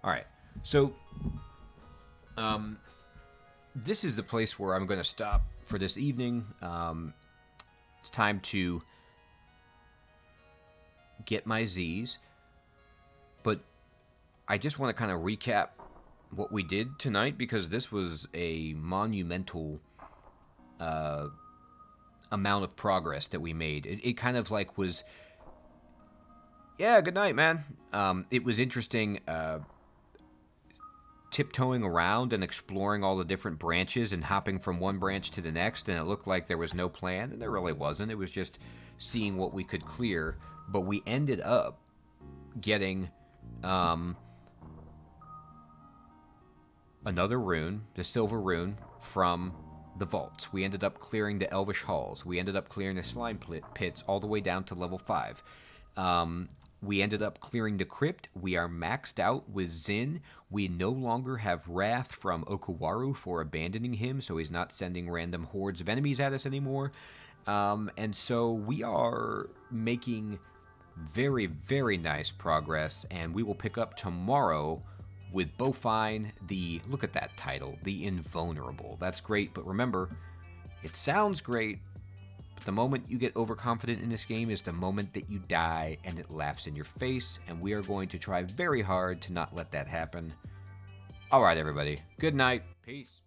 Alright, so... this is the place where I'm going to stop for this evening. It's time to get my Z's. But I just want to kind of recap what we did tonight, because this was a monumental amount of progress that we made. It kind of like was Yeah, good night, man. It was interesting tiptoeing around and exploring all the different branches and hopping from one branch to the next, and it looked like there was no plan, and there really wasn't. It was just seeing what we could clear, but we ended up getting another rune, the Silver Rune, from the vaults. We ended up clearing the Elvish Halls. We ended up clearing the Slime Pits all the way down to level 5. We ended up clearing the crypt. We are maxed out with ZIN. We no longer have wrath from OKAWARU for abandoning him, so he's not sending random hordes of enemies at us anymore. And so we are making very, very nice progress, and we will pick up tomorrow with BoFine, look at that title, the Invulnerable. That's great, but remember, it sounds great, but the moment you get overconfident in this game is the moment that you die and it laughs in your face, and we are going to try very hard to not let that happen. Alright, everybody. Good night. Peace.